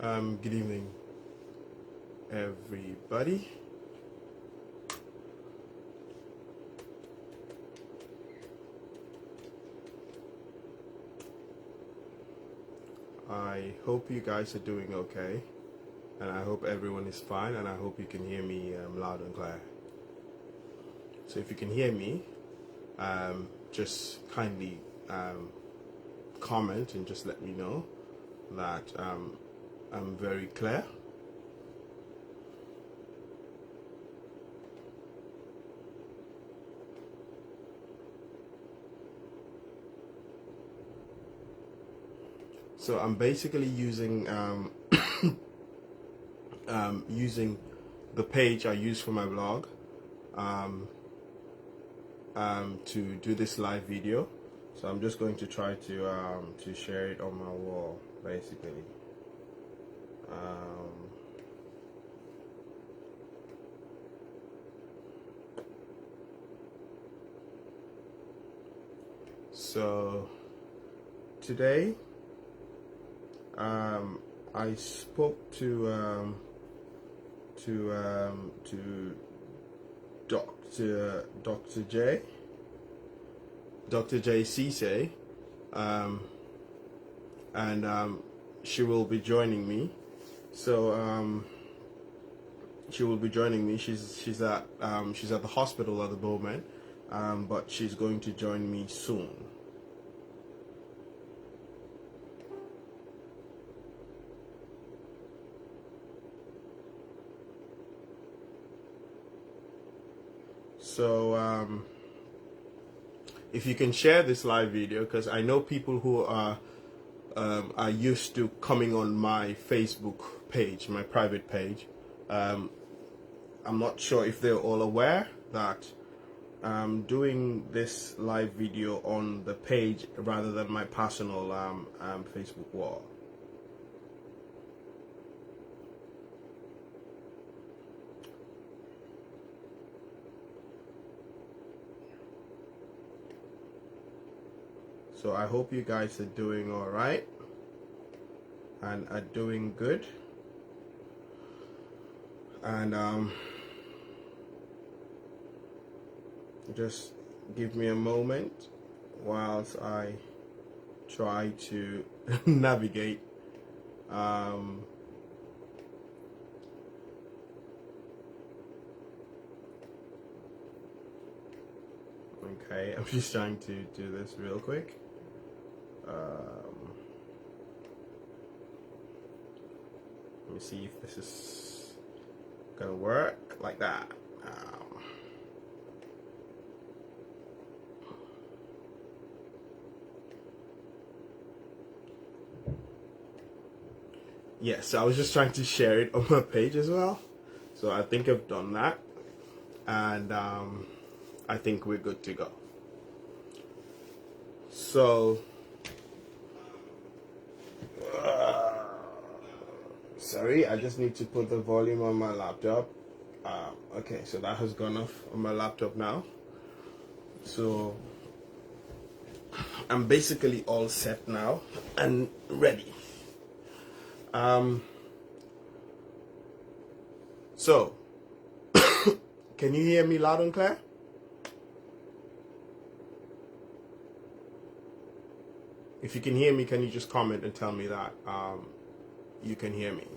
Good evening, everybody. I hope you guys are doing okay, and I hope everyone is fine, and I hope you can hear me loud and clear. So if you can hear me, just kindly comment and just let me know that I'm very clear. So I'm basically using using the page I use for my blog to do this live video. So I'm just going to try to share it on my wall, basically. So today I spoke to Dr. J Cisse, and she will be joining me. So she will be joining me. She's at the hospital at the moment, but she's going to join me soon. So if you can share this live video, because I know people who are used to coming on my Facebook page, my private page. I'm not sure if they're all aware that I'm doing this live video on the page rather than my personal Facebook wall. So I hope you guys are doing all right and are doing good. And just give me a moment whilst I try to navigate okay, I'm just trying to do this real quick. Let me see if this is gonna work like that. Yes, I was just trying to share it on my page as well. So I think I've done that, and I think we're good to go. So sorry, I just need to put the volume on my laptop. Okay, so that has gone off on my laptop now. So I'm basically all set now and ready. So can you hear me loud and clear? If you can hear me, can you just comment and tell me that you can hear me?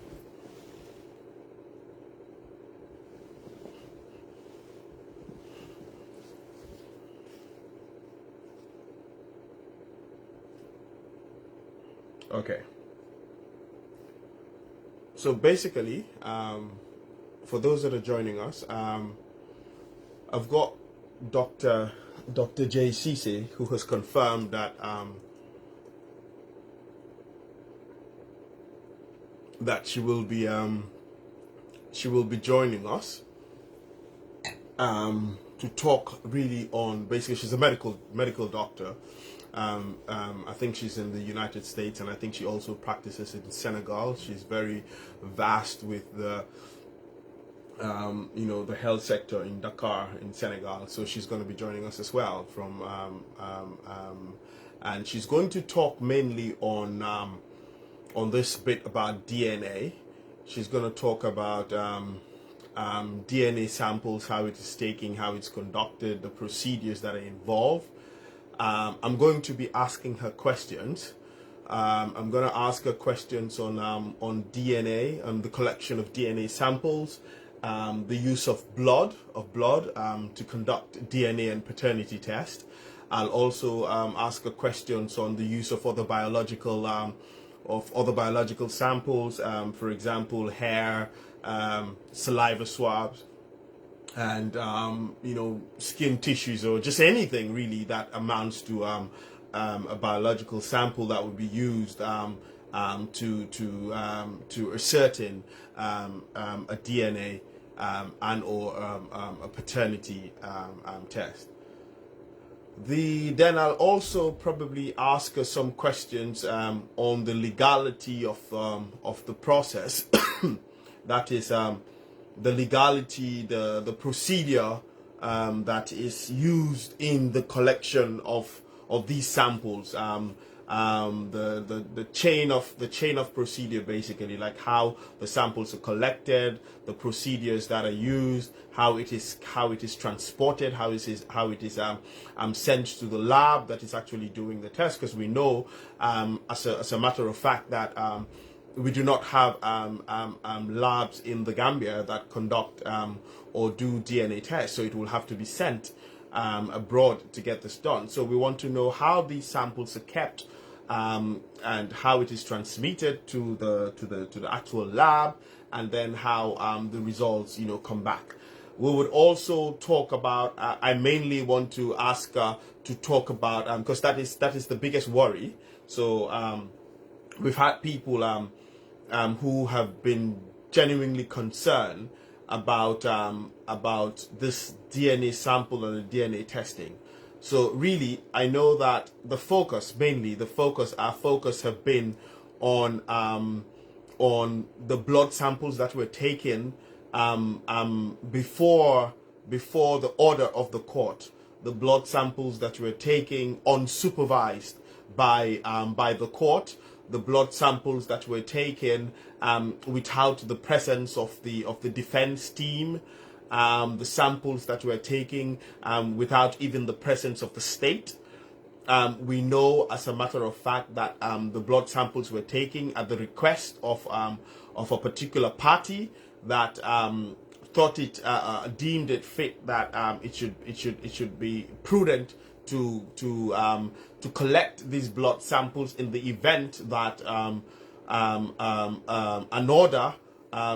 Okay. So basically, for those that are joining us, I've got Dr. J Cisse, who has confirmed that that she will be joining us to talk really on, basically she's a medical doctor. I think she's in the United States, and I think she also practices in Senegal. She's very vast with the the health sector in Dakar in Senegal. So she's going to be joining us as well from and she's going to talk mainly on on this bit about DNA. She's going to talk about DNA samples, how it is taken, how it's conducted, the procedures that are involved. I'm going to be asking her questions. I'm going to ask her questions on DNA and the collection of DNA samples, the use of blood to conduct DNA and paternity test. I'll also ask her questions on the use of other biological samples, for example, hair, saliva swabs, and skin tissues, or just anything really that amounts to a biological sample that would be used to ascertain a DNA and or a paternity test. Then I'll also probably ask her some questions on the legality of the process. That is the legality, the procedure that is used in the collection of these samples. The chain of procedure, basically, like how the samples are collected, the procedures that are used, how it is transported, how it is sent to the lab that is actually doing the test, because we know as a matter of fact that we do not have labs in the Gambia that conduct or do DNA tests, so it will have to be sent abroad to get this done. So we want to know how these samples are kept, and how it is transmitted to the actual lab, and then how the results come back. We would also talk about. I mainly want to ask to talk about, because that is the biggest worry. So we've had people who have been genuinely concerned about this DNA sample and the DNA testing. So really, I know that our focus have been on the blood samples that were taken before the order of the court. The blood samples that were taken unsupervised by the court. The blood samples that were taken without the presence of the defense team. The samples that were taken without even the presence of the state. We know, as a matter of fact, that the blood samples were taken at the request of a particular party that thought it deemed it fit that it should be prudent to collect these blood samples in the event that an order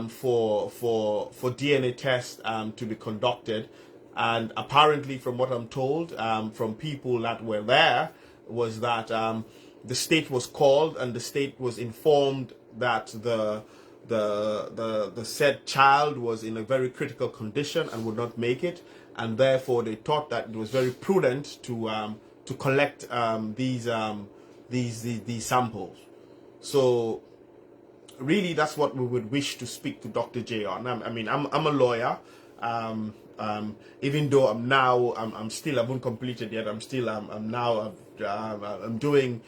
for DNA tests to be conducted. And apparently, from what I'm told from people that were there, was that the state was called and the state was informed that the said child was in a very critical condition and would not make it, and therefore they thought that it was very prudent to collect these samples. So really, that's what we would wish to speak to Dr. J on. I mean, I'm a lawyer. Even though I'm still, I haven't completed yet. I'm doing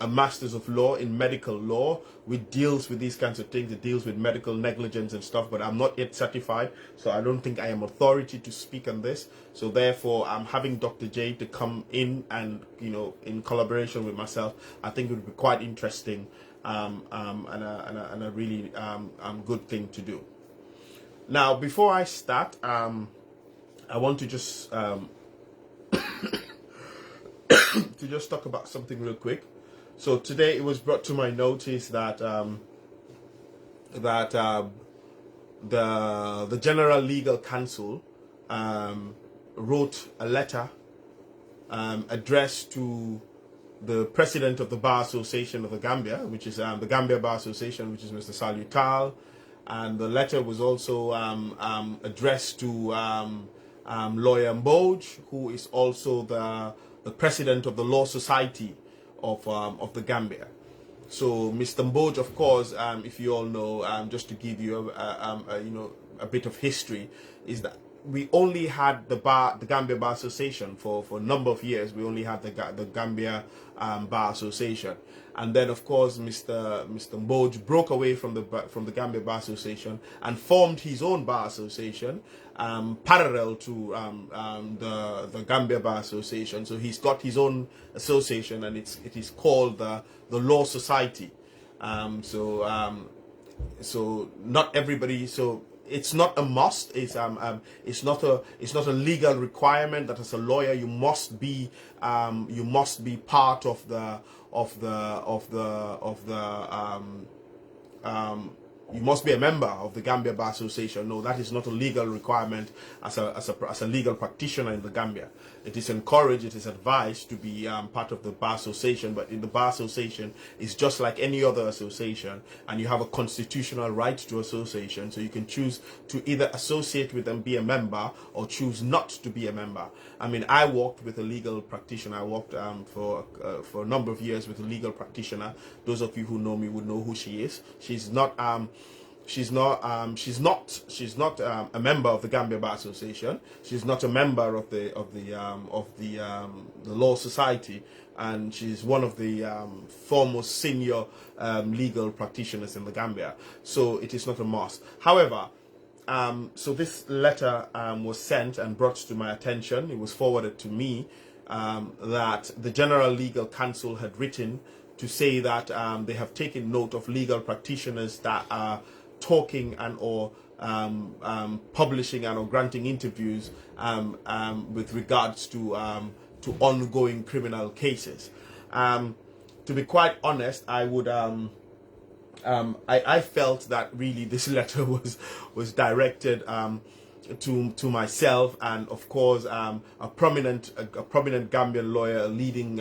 a master's of law in medical law, which deals with these kinds of things. It deals with medical negligence and stuff, but I'm not yet certified, so I don't think I am authority to speak on this. So therefore, I'm having Dr. J to come in and, in collaboration with myself. I think it would be quite interesting and a really good thing to do. Now, before I start, I want to just to just talk about something real quick. So today it was brought to my notice that the General Legal Counsel wrote a letter addressed to the President of the Bar Association of the Gambia, which is the Gambia Bar Association, which is Mr. Salutal. And the letter was also addressed to Lawyer Mbye, who is also the president of the Law Society of the Gambia. So Mr. Mbye, of course, if you all know, just to give you a bit of history, is that we only had the Gambia Bar Association for a number of years. We only had the Gambia Bar Association, and then of course Mr. Mbye broke away from the Gambia Bar Association and formed his own bar association, parallel to the Gambia Bar Association. So he's got his own association, and it is called the Law Society. So not everybody. So it's not a must. It's not a legal requirement that as a lawyer you must be part of the you must be a member of the Gambia Bar Association. No, that is not a legal requirement as a legal practitioner in the Gambia. It is encouraged, it is advised to be part of the Bar Association, but in the Bar Association is just like any other association, and you have a constitutional right to association, so you can choose to either associate with and be a member, or choose not to be a member. I mean, I worked with a legal practitioner. I worked for a number of years with a legal practitioner. Those of you who know me would know who she is. She's not a member of the Gambia Bar Association. She's not a member of the Law Society, and she's one of the foremost senior legal practitioners in the Gambia. So it is not a must. However, so this letter was sent and brought to my attention. It was forwarded to me that the General Legal Council had written to say that they have taken note of legal practitioners that are talking and or publishing and or granting interviews with regards to ongoing criminal cases. To be quite honest, I would I felt that really this letter was directed to myself, and of course a prominent Gambian lawyer, a leading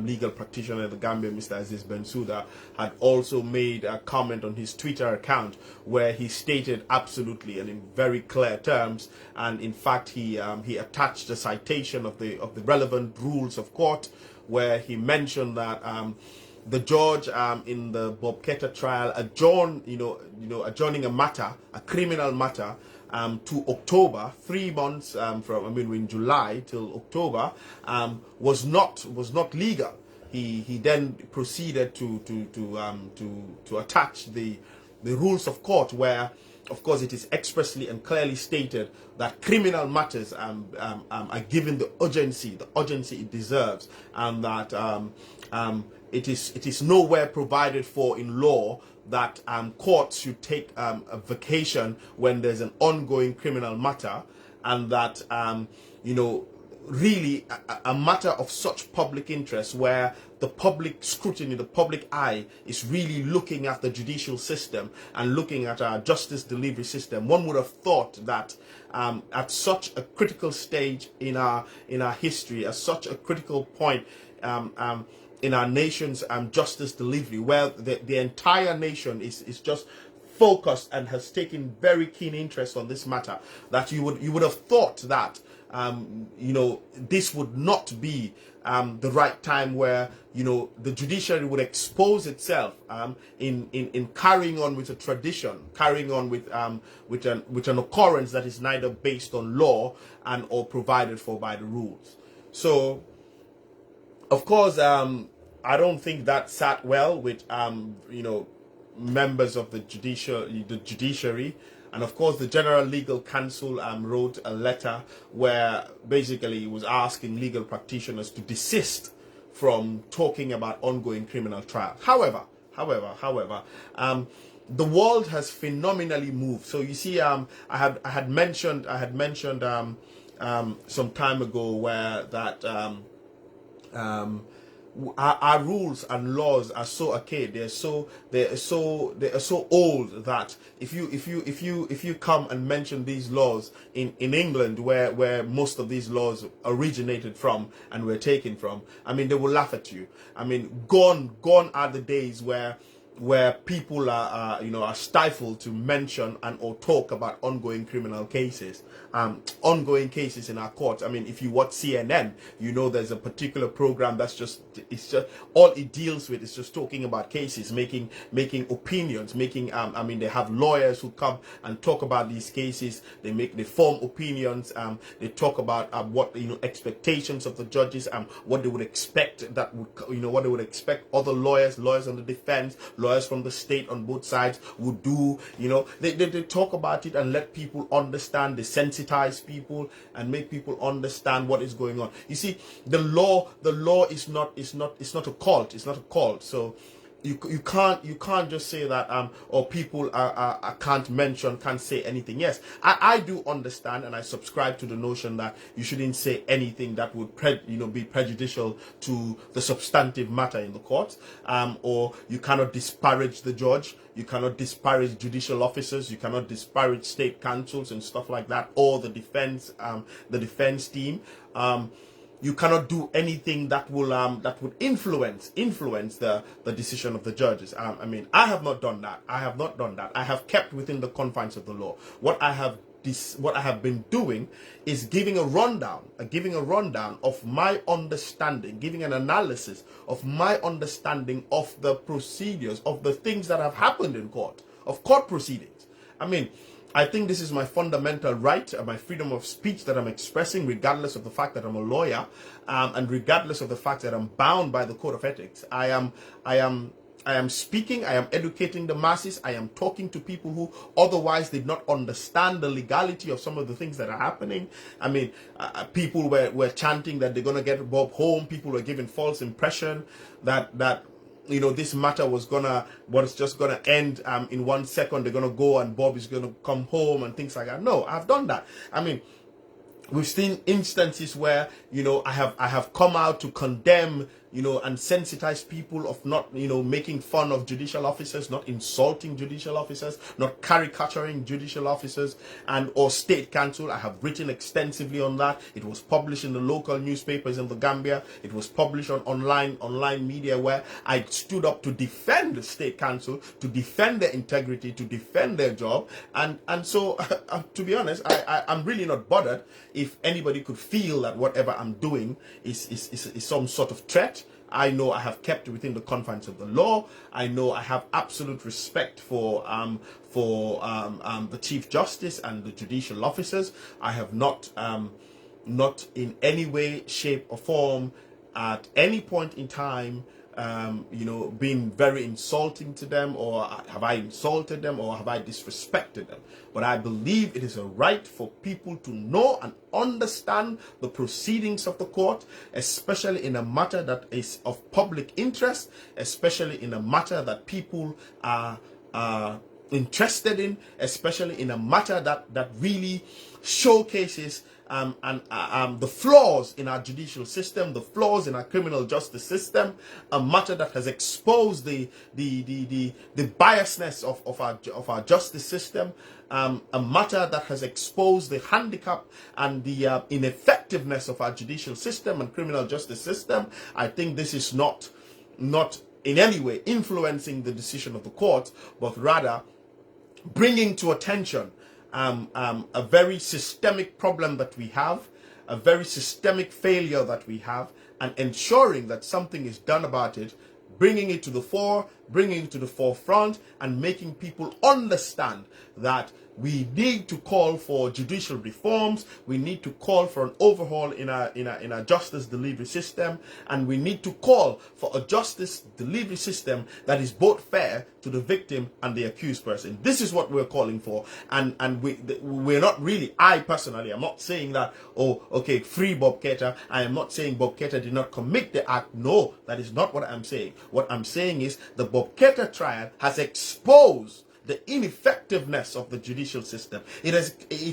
legal practitioner in the Gambia, Mr. Aziz Bensouda, had also made a comment on his Twitter account where he stated absolutely and in very clear terms, and in fact he attached a citation of the relevant rules of court, where he mentioned that the judge in the Bob Keita trial adjourning a matter, a criminal matter, to October, 3 months from in July till October, was not legal. He then proceeded to attach the rules of court, where of course it is expressly and clearly stated that criminal matters are given the urgency it deserves, and that it is nowhere provided for in law that courts should take a vacation when there's an ongoing criminal matter, and that really a matter of such public interest, where the public scrutiny, the public eye is really looking at the judicial system and looking at our justice delivery system. One would have thought that at such a critical stage in our history, at such a critical point in our nation's justice delivery, where the entire nation is just focused and has taken very keen interest on this matter, that you would have thought that this would not be the right time where the judiciary would expose itself in carrying on with a tradition, carrying on with an occurrence that is neither based on law and or provided for by the rules. So of course I don't think that sat well with members of the judiciary. And of course, the General Legal Council wrote a letter where basically it was asking legal practitioners to desist from talking about ongoing criminal trials. However, the world has phenomenally moved. So you see, I had mentioned some time ago where that our rules and laws are so archaic. They are so old that if you come and mention these laws in England, where most of these laws originated from and were taken from, I mean, they will laugh at you. I mean, gone are the days where where people are you know, are stifled to mention and or talk about ongoing criminal cases, ongoing cases in our courts. I mean, if you watch CNN, you know there's a particular program that's just, it's just all it deals with is just talking about cases, making opinions, making I mean, they have lawyers who come and talk about these cases. They form opinions. They talk about what, you know, expectations of the judges, what they would expect, that would, you know, what they would expect other lawyers on the defense, lawyers from the state on both sides would do. You know, they talk about it and let people understand, they sensitize people and make people understand what is going on. You see, the law is not a cult. It's not a cult. So you can't just say that or people can't say anything. Yes, I do understand, and I subscribe to the notion that you shouldn't say anything that would be prejudicial to the substantive matter in the court, or you cannot disparage the judge, you cannot disparage judicial officers, you cannot disparage state counsels and stuff like that, or the defense team. You cannot do anything that will would influence the decision of the judges. I mean, I have not done that. I have kept within the confines of the law. What I have been doing is giving a rundown of my understanding, giving an analysis of my understanding of the procedures, of the things that have happened in court, of court proceedings. I mean, I think this is my fundamental right, my freedom of speech that I'm expressing, regardless of the fact that I'm a lawyer, and regardless of the fact that I'm bound by the code of ethics. I am speaking, I am educating the masses, I am talking to people who otherwise did not understand the legality of some of the things that are happening. I mean, people were chanting that they're going to get Bob home. People were giving false impression that you know, this matter was just gonna end in 1 second. They're gonna go and Bob is gonna come home and things like that. No, I've done that. I mean, we've seen instances where, you know, I have come out to condemn, you know, and sensitize people of not, you know, making fun of judicial officers, not insulting judicial officers, not caricaturing judicial officers and or state counsel. I have written extensively on that. It was published in the local newspapers in the Gambia. It was published on online media, where I stood up to defend the state counsel, to defend their integrity, to defend their job. And so, to be honest, I'm really not bothered if anybody could feel that whatever I'm doing is some sort of threat. I know I have kept within the confines of the law. I know I have absolute respect for the Chief Justice and the judicial officers. I have not in any way, shape, or form at any point in time you know, been very insulting to them, or have I insulted them, or have I disrespected them? But I believe it is a right for people to know and understand the proceedings of the court, especially in a matter that is of public interest, especially in a matter that people are interested in, especially in a matter that really showcases the flaws in our judicial system, the flaws in our criminal justice system, a matter that has exposed the biasness of our justice system, a matter that has exposed the handicap and the ineffectiveness of our judicial system and criminal justice system. I think this is not in any way influencing the decision of the court, but rather bringing to attention a very systemic problem that we have, a very systemic failure that we have, and ensuring that something is done about it, bringing it to the fore, bringing it to the forefront, and making people understand that we need to call for judicial reforms. We need to call for an overhaul in our justice delivery system, and we need to call for a justice delivery system that is both fair to the victim and the accused person. This is what we're calling for, and we're not really. I personally, I'm not saying that, oh, okay, free Bob Keita. I am not saying Bob Keita did not commit the act. No, that is not what I'm saying. What I'm saying is the Bob Keita trial has exposed the ineffectiveness of the judicial system. It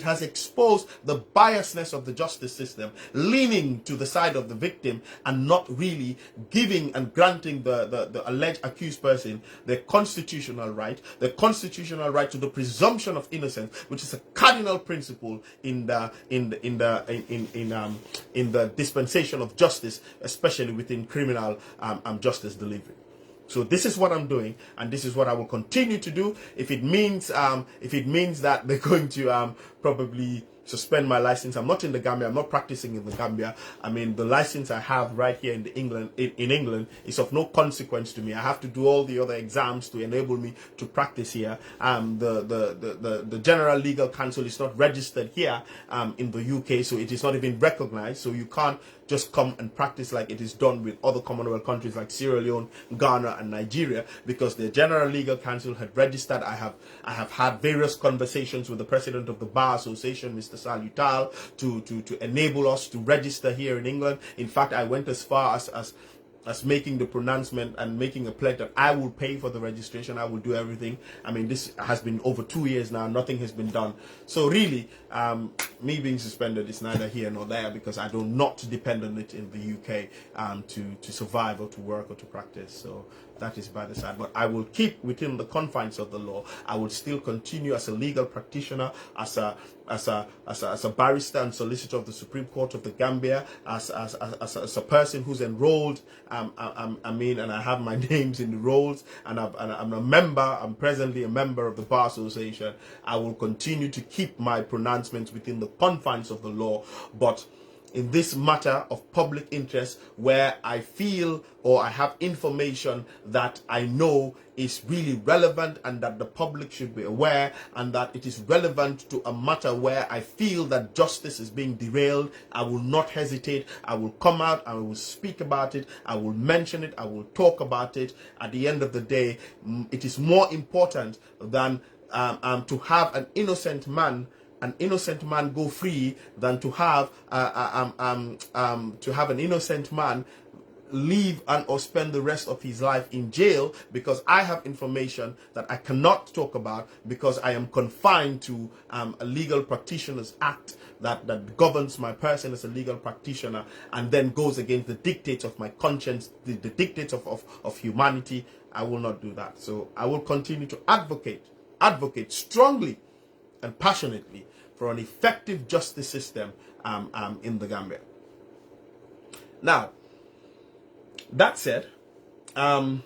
has exposed the biasness of the justice system, leaning to the side of the victim and not really giving and granting the alleged accused person the constitutional right to the presumption of innocence, which is a cardinal principle in the dispensation of justice, especially within criminal justice delivery. So this is what I'm doing, and this is what I will continue to do. If it means that they're going to probably suspend my license, I'm not in the Gambia. I'm not practicing in the Gambia. I mean, the license I have right here in England is of no consequence to me. I have to do all the other exams to enable me to practice here. The General Legal Council is not registered here in the UK, so it is not even recognized. So you can't just come and practice like it is done with other Commonwealth countries like Sierra Leone, Ghana, and Nigeria, because the General Legal Council had registered. I have had various conversations with the President of the Bar Association, Mr. Salutal, to enable us to register here in England. In fact, I went as far as making the pronouncement and making a pledge that I will pay for the registration. I will do everything. I mean, this has been over 2 years now. Nothing has been done. So really, me being suspended is neither here nor there, because I do not depend on it in the UK to survive or to work or to practice. So that is by the side. But I will keep within the confines of the law. I will still continue as a legal practitioner, as a barrister and solicitor of the Supreme Court of the Gambia, as a person who's enrolled. And I have my names in the rolls, and I'm a member. I'm presently a member of the Bar Association. I will continue to keep my pronouncements within the confines of the law, but in this matter of public interest, where I feel or I have information that I know is really relevant and that the public should be aware, and that it is relevant to a matter where I feel that justice is being derailed, I will not hesitate. I will come out, I will speak about it, I will mention it, I will talk about it. At the end of the day, it is more important than to have an innocent man go free than to have an innocent man leave or spend the rest of his life in jail because I have information that I cannot talk about because I am confined to a Legal Practitioners Act that governs my person as a legal practitioner, and then goes against the dictates of my conscience, the dictates of humanity. I will not do that. So I will continue to advocate strongly and passionately for an effective justice system in the Gambia. Now, that said, I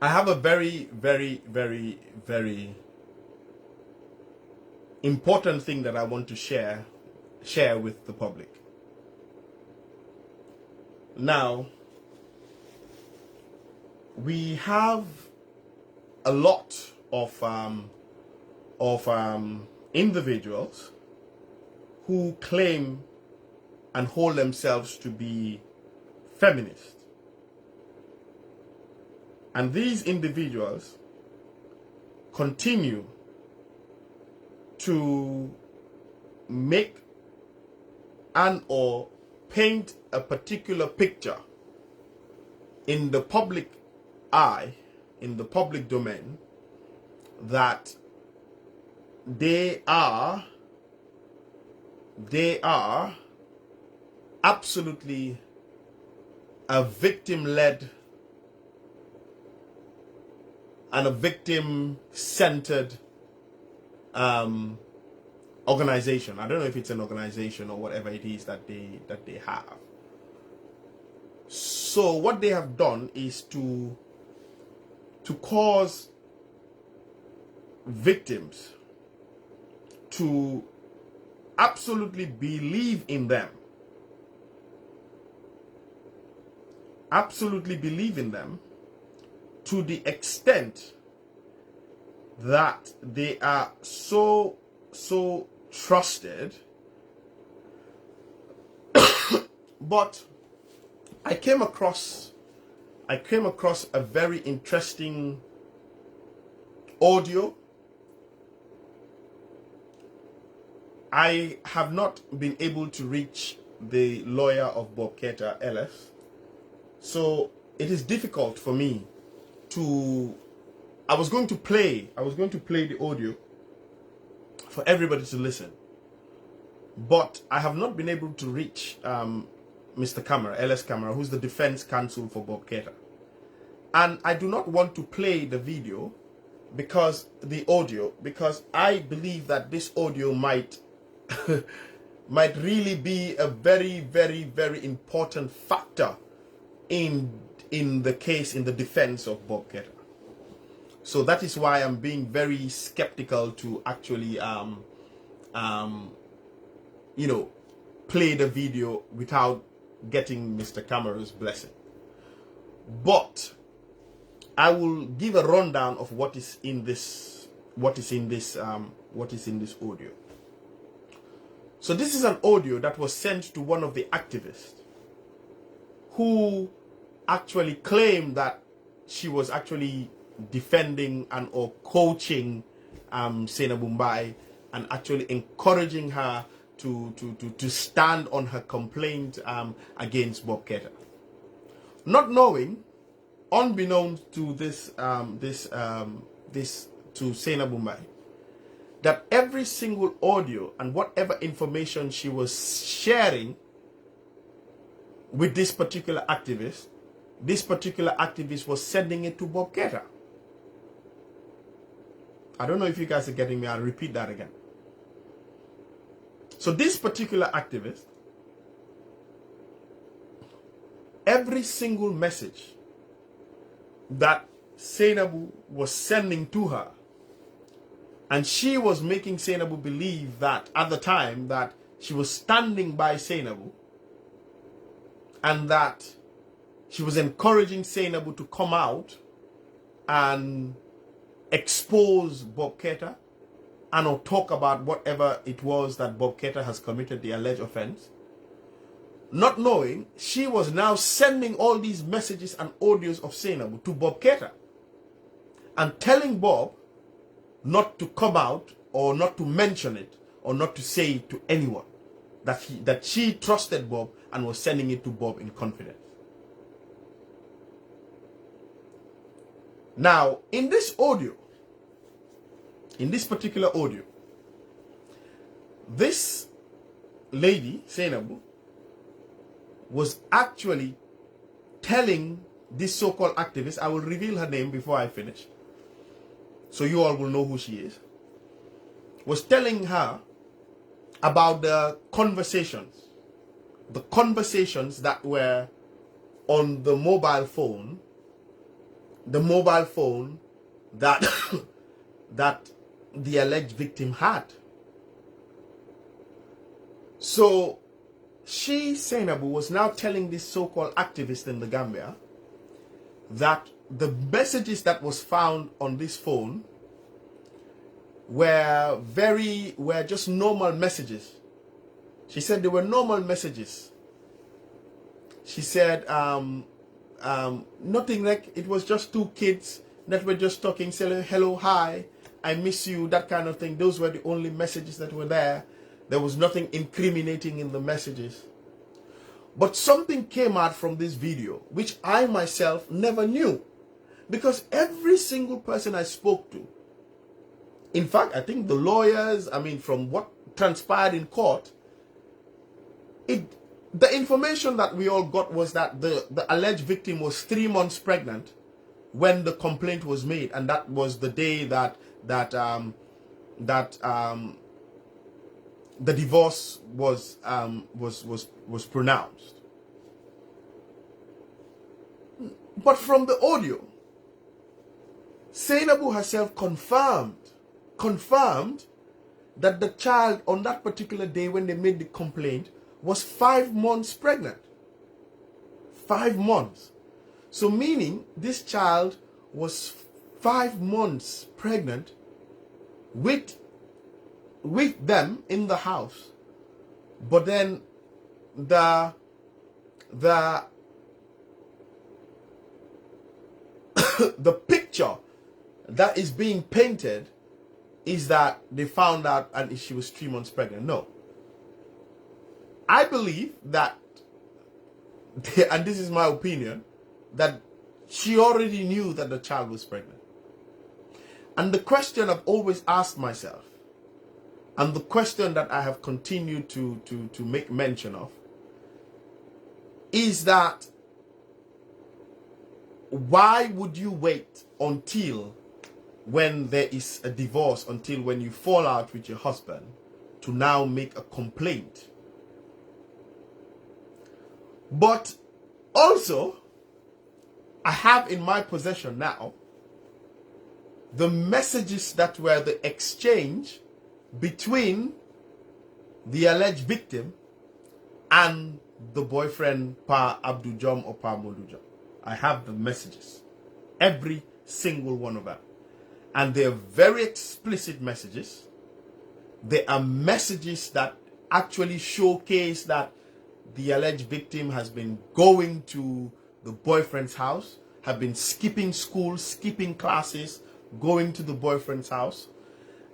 have a very, very, very, very important thing that I want to share with the public. Now, we have a lot of individuals who claim and hold themselves to be feminist. And these individuals continue to make or paint a particular picture in the public eye, in the public domain, that they are absolutely a victim-led and a victim-centered organization. I don't know if it's an organization or whatever it is that they have. So what they have done is to cause victims to absolutely believe in them. Absolutely believe in them to the extent that they are so trusted. But I came across a very interesting audio. I have not been able to reach the lawyer of Bob Keita, LS. So it is difficult for me to. I was going to play the audio for everybody to listen, but I have not been able to reach Mr. Camara, LS Camara, who's the defense counsel for Bob Keita. And I do not want to play the video because I believe that this audio might really be a very, very, very important factor in the case, in the defense of Bob Ketter. So that is why I'm being very skeptical to actually you know, play the video without getting Mr. Cameron's blessing. But I will give a rundown of what is in this audio. So this is an audio that was sent to one of the activists who actually claimed that she was actually defending and or coaching Sainabou Mbye and actually encouraging her to stand on her complaint against Bob Ketter. Not knowing, unbeknownst to this to Sainabou Mbye, that every single audio and whatever information she was sharing with this particular activist was sending it to Bob Ketter. I don't know if you guys are getting me. I'll repeat that again. So this particular activist, every single message that Sainabou was sending to her, and she was making Sainabou believe that at the time that she was standing by Sainabou and that she was encouraging Sainabou to come out and expose Bob Ketter and or talk about whatever it was that Bob Ketter has committed, the alleged offense. Not knowing, she was now sending all these messages and audios of Sainabou to Bob Ketter and telling Bob not to come out or not to mention it or not to say it to anyone, that she trusted Bob and was sending it to Bob in confidence. Now, in this audio, in this particular audio, this lady, Sainabou, was actually telling this so-called activist, I will reveal her name before I finish, so you all will know who she is, was telling her about the conversations that were on the mobile phone that that the alleged victim had. So she, Sainabou, was now telling this so-called activist in the Gambia that the messages that was found on this phone were just normal messages. She said they were normal messages. She said nothing, like it was just two kids that were just talking, saying hello, hi, I miss you, that kind of thing. Those were the only messages that were there. There was nothing incriminating in the messages. But something came out from this video, which I myself never knew. Because every single person I spoke to, in fact, I think the lawyers, I mean, from what transpired in court, the information that we all got was that the alleged victim was 3 months pregnant when the complaint was made, and that was the day that the divorce was pronounced. But from the audio, Sainabou herself confirmed that the child on that particular day when they made the complaint was 5 months pregnant. 5 months. So meaning this child was 5 months pregnant with them in the house. But then the picture that is being painted is that they found out and she was 3 months pregnant. No. I believe that, and this is my opinion, that she already knew that the child was pregnant. And the question I've always asked myself, and the question that I have continued to make mention of, is that why would you wait until when there is a divorce, until when you fall out with your husband, to now make a complaint? But also, I have in my possession now the messages that were the exchange between the alleged victim and the boyfriend Pa Abdul Jom or Pa Moluja. I have the messages, every single one of them, and they're very explicit messages. They are messages that actually showcase that the alleged victim has been going to the boyfriend's house, have been skipping school, skipping classes, going to the boyfriend's house,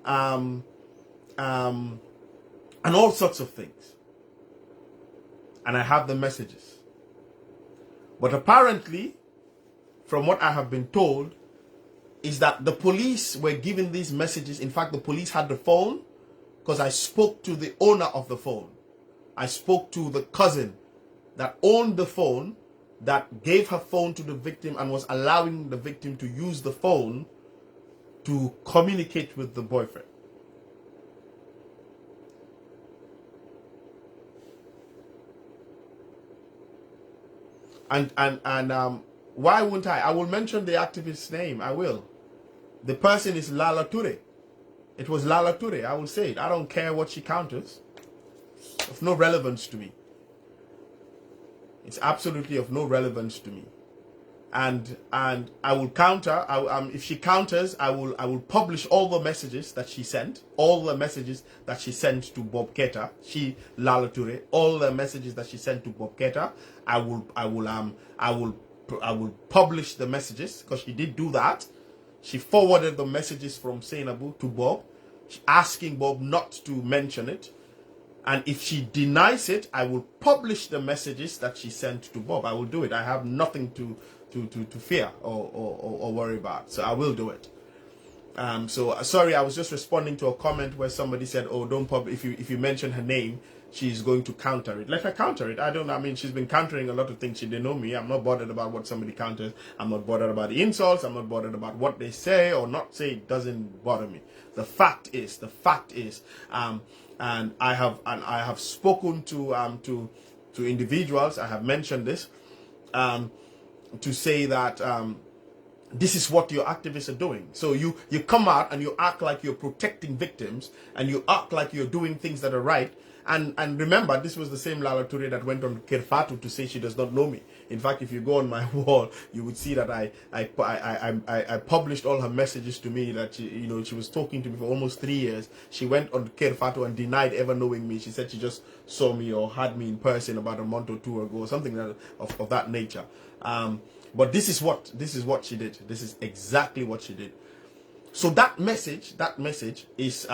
and all sorts of things. And I have the messages. But apparently, from what I have been told, is that the police were given these messages. In fact, the police had the phone, because I spoke to the owner of the phone. I spoke to the cousin that owned the phone, that gave her phone to the victim and was allowing the victim to use the phone to communicate with the boyfriend. And why wouldn't I? I will mention the activist's name. I will. The person is Lala Touray. It was Lala Touray. I will say it. I don't care what she counters. Of no relevance to me. It's absolutely of no relevance to me. And I will counter. If she counters, I will publish all the messages that she sent. All the messages that she sent to Bob Keita. Lala Touray. All the messages that she sent to Bob Keita. I will publish the messages, because she did do that. She forwarded the messages from sainabou to Bob, asking Bob not to mention it. And if she denies it, I will publish the messages that she sent to Bob. I will do it. I have nothing to fear or worry about. So I will do it. So sorry, I was just responding to a comment where somebody said, "Oh, don't publish. If you mention her name, she's going to counter it." Let her counter it. I mean, she's been countering a lot of things. She didn't know me. I'm not bothered about what somebody counters. I'm not bothered about the insults. I'm not bothered about what they say or not say. It doesn't bother me. The fact is, and I have spoken to individuals. I have mentioned this, to say that this is what your activists are doing. So you come out and you act like you're protecting victims, and you act like you're doing things that are right. And remember, this was the same Lala Touray that went on Kerfatu to say she does not know me. In fact, if you go on my wall, you would see that I published all her messages to me, that she was talking to me for almost 3 years. She went on Kerfatu and denied ever knowing me. She said she just saw me or had me in person about a month or two ago, or something of that nature. But this is what she did. This is exactly what she did. So that message is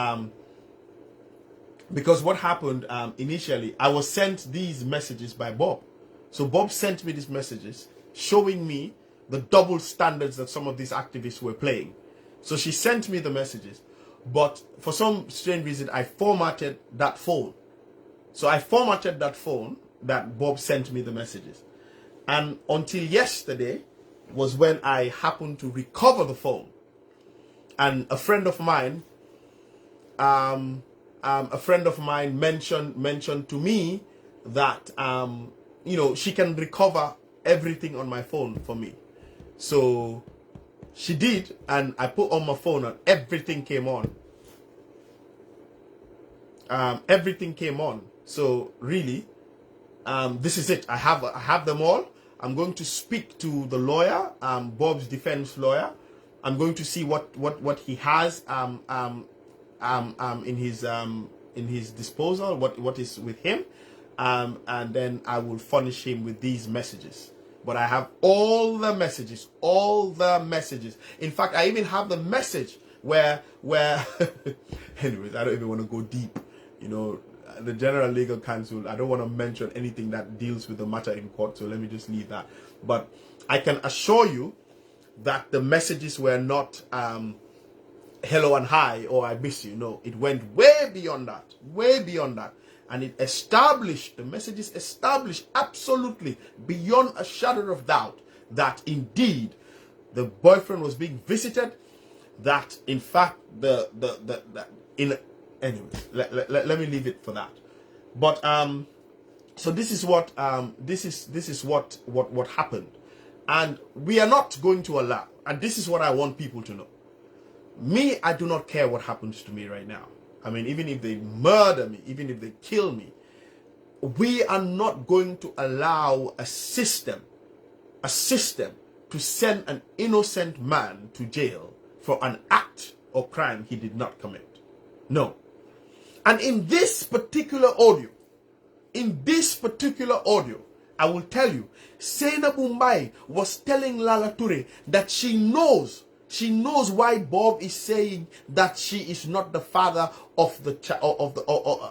because what happened initially, I was sent these messages by Bob. So Bob sent me these messages showing me the double standards that some of these activists were playing. So she sent me the messages, but for some strange reason, I formatted that phone. So I formatted that phone that Bob sent me the messages. And until yesterday was when I happened to recover the phone. And a friend of mine, mentioned to me that she can recover everything on my phone for me. So she did, and I put on my phone and everything came on. Everything came on. So really, this is it. I have them all. I'm going to speak to the lawyer, Bob's defense lawyer. I'm going to see what he has in his disposal, what is with him, and then I will furnish him with these messages. But I have all the messages. In fact, I even have the message where anyways, I don't even want to go deep. The General Legal Counsel, I don't want to mention anything that deals with the matter in court, so let me just leave that. But I can assure you that the messages were not hello and hi, or I miss you. No, it went way beyond that. And the messages established absolutely, beyond a shadow of doubt, that indeed the boyfriend was being visited, that in fact anyways, let me leave it for that. But so this is what happened. And we are not going to allow, and this is what I want people to know. Me, I do not care what happens to me right now. I mean, even if they murder me, even if they kill me, we are not going to allow a system to send an innocent man to jail for an act or crime he did not commit. No. And in this particular audio, I will tell you, Sainabou Mbye was telling Lala Touray that she knows why Bob is saying that she is not the father of the child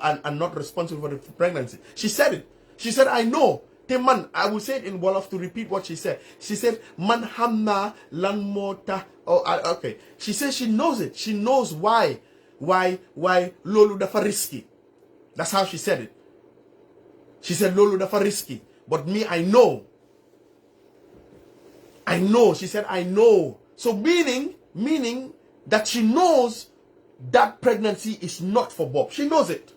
and not responsible for the pregnancy. She said it. She said, I know. Man, I will say it in Wolof to repeat what she said. She said, man hamna lan mota. Oh, okay. She says she knows it. She knows why Lolu dafa risky. That's how she said it. She said Lolu dafa risky. But me, I know. I know. She said, I know. So meaning that she knows that pregnancy is not for Bob. She knows it.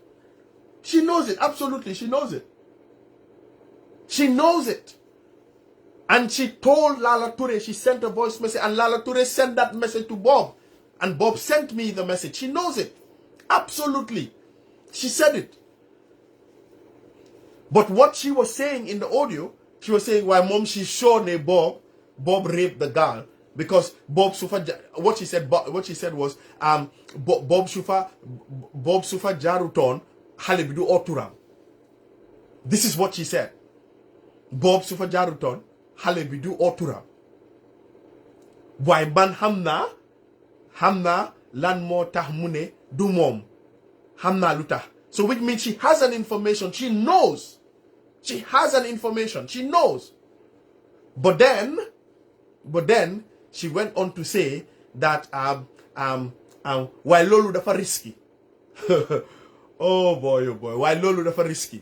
She knows it. Absolutely. She knows it. She knows it. And she told Lala Touray, she sent a voice message, and Lala Touray sent that message to Bob. And Bob sent me the message. She knows it. Absolutely. She said it. But what she was saying in the audio, she was saying, why mom, she's sure ne Bob raped the girl. Because Bob Sufa, what she said was, Bob Sufa Jaruton, Halebidu Oturam. This is what she said. Bob Sufa Jaruton, Halebidu Oturam. Why ban hamna lan mo tahmune du mom. Hamna luta. So which means she has an information. She knows. She has an information. She knows. But then she went on to say that why Lolu dafa risky. Oh boy, why Lolu dafa risky.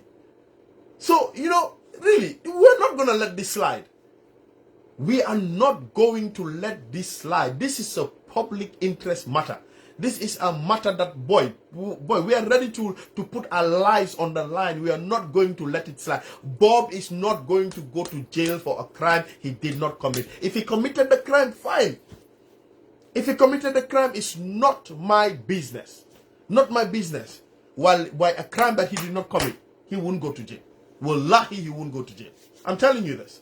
So, you know, really, we're not going to let this slide. We are not going to let this slide. This is a public interest matter. This is a matter that, boy, we are ready to put our lives on the line. We are not going to let it slide. Bob is not going to go to jail for a crime he did not commit. If he committed the crime, fine. If he committed the crime, it's not my business. Not my business. While a crime that he did not commit, he won't go to jail. Wallahi, he won't go to jail. I'm telling you this.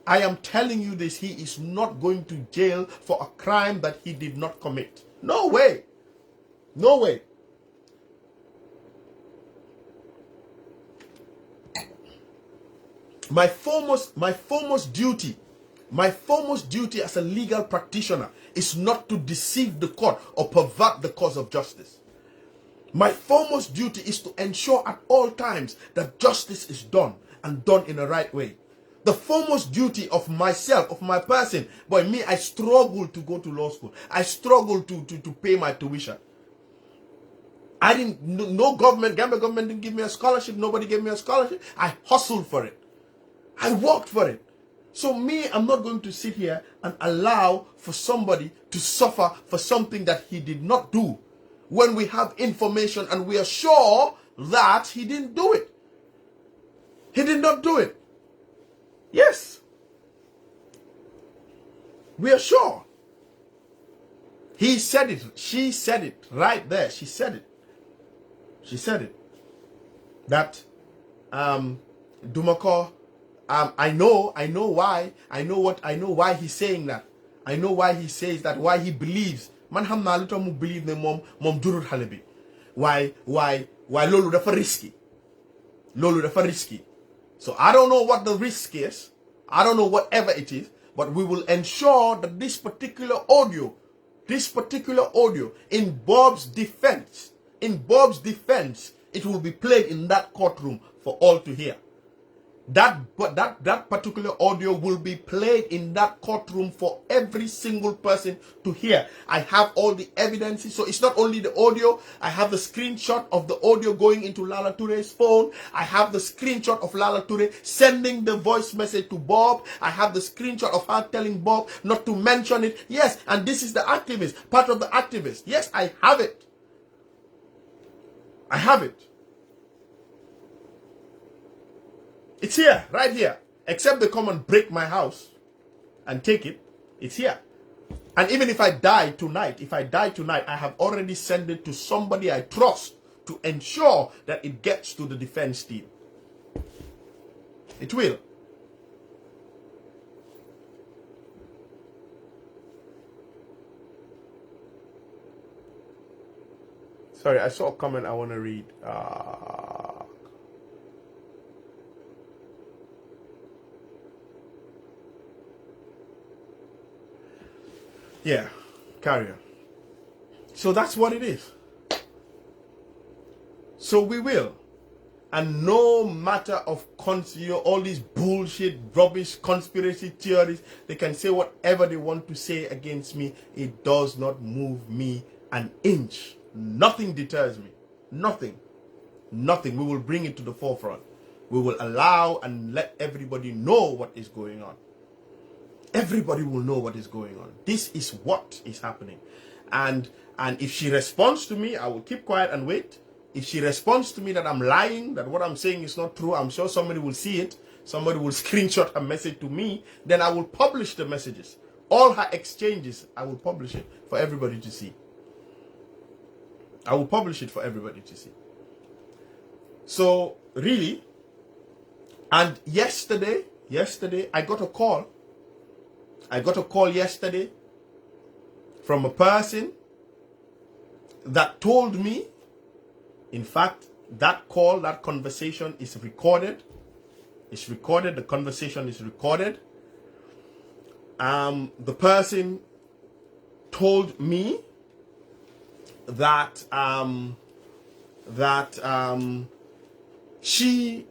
I am telling you this. He is not going to jail for a crime that he did not commit. No way. No way. My foremost duty as a legal practitioner is not to deceive the court or pervert the cause of justice. My foremost duty is to ensure at all times that justice is done and done in the right way. The foremost duty of myself, of my person, boy, me, I struggle to go to law school. I struggle to pay my tuition. I didn't, no government, Gambia government didn't give me a scholarship. Nobody gave me a scholarship. I hustled for it. I worked for it. So me, I'm not going to sit here and allow for somebody to suffer for something that he did not do when we have information and we are sure that he didn't do it. He did not do it. Yes. We are sure. He said it. She said it right there. She said it. She said it. That Dumako, I know why. I know why he's saying that. I know why he says that, why he believes. Man ham na luta mu believe ne mom jurul halebi. Why lolu dafa risky. Lolu dafa risky. So I don't know what the risk is. I don't know whatever it is, but we will ensure that this particular audio, in Bob's defense, it will be played in that courtroom for all to hear. That particular audio will be played in that courtroom for every single person to hear. I have all the evidences. So it's not only the audio. I have the screenshot of the audio going into Lala Touray's phone. I have the screenshot of Lala Touray sending the voice message to Bob. I have the screenshot of her telling Bob not to mention it. Yes, and this is the activist, part of the activist. Yes, I have it. I have it. It's here, right here. Except they come and break my house. and take it, it's here. And even if I die tonight, I have already sent it to somebody I trust to ensure that it gets to the defense team. It will. Sorry, I saw a comment I want to read. Yeah, carry on. So that's what it is. So we will. And no matter of all these bullshit, rubbish, conspiracy theories, they can say whatever they want to say against me. It does not move me an inch. Nothing deters me. Nothing. Nothing. We will bring it to the forefront. We will allow and let everybody know what is going on. Everybody will know what is going on. This is what is happening. And if she responds to me, I will keep quiet and wait. If she responds to me that I'm lying, that what I'm saying is not true, I'm sure somebody will see it. Somebody will screenshot her message to me. Then I will publish the messages. All her exchanges, I will publish it for everybody to see. I will publish it for everybody to see. So, really, and yesterday, I got a call. I got a call yesterday from a person that told me, in fact, that call, that conversation is recorded. It's recorded. The conversation is recorded. The person told me that she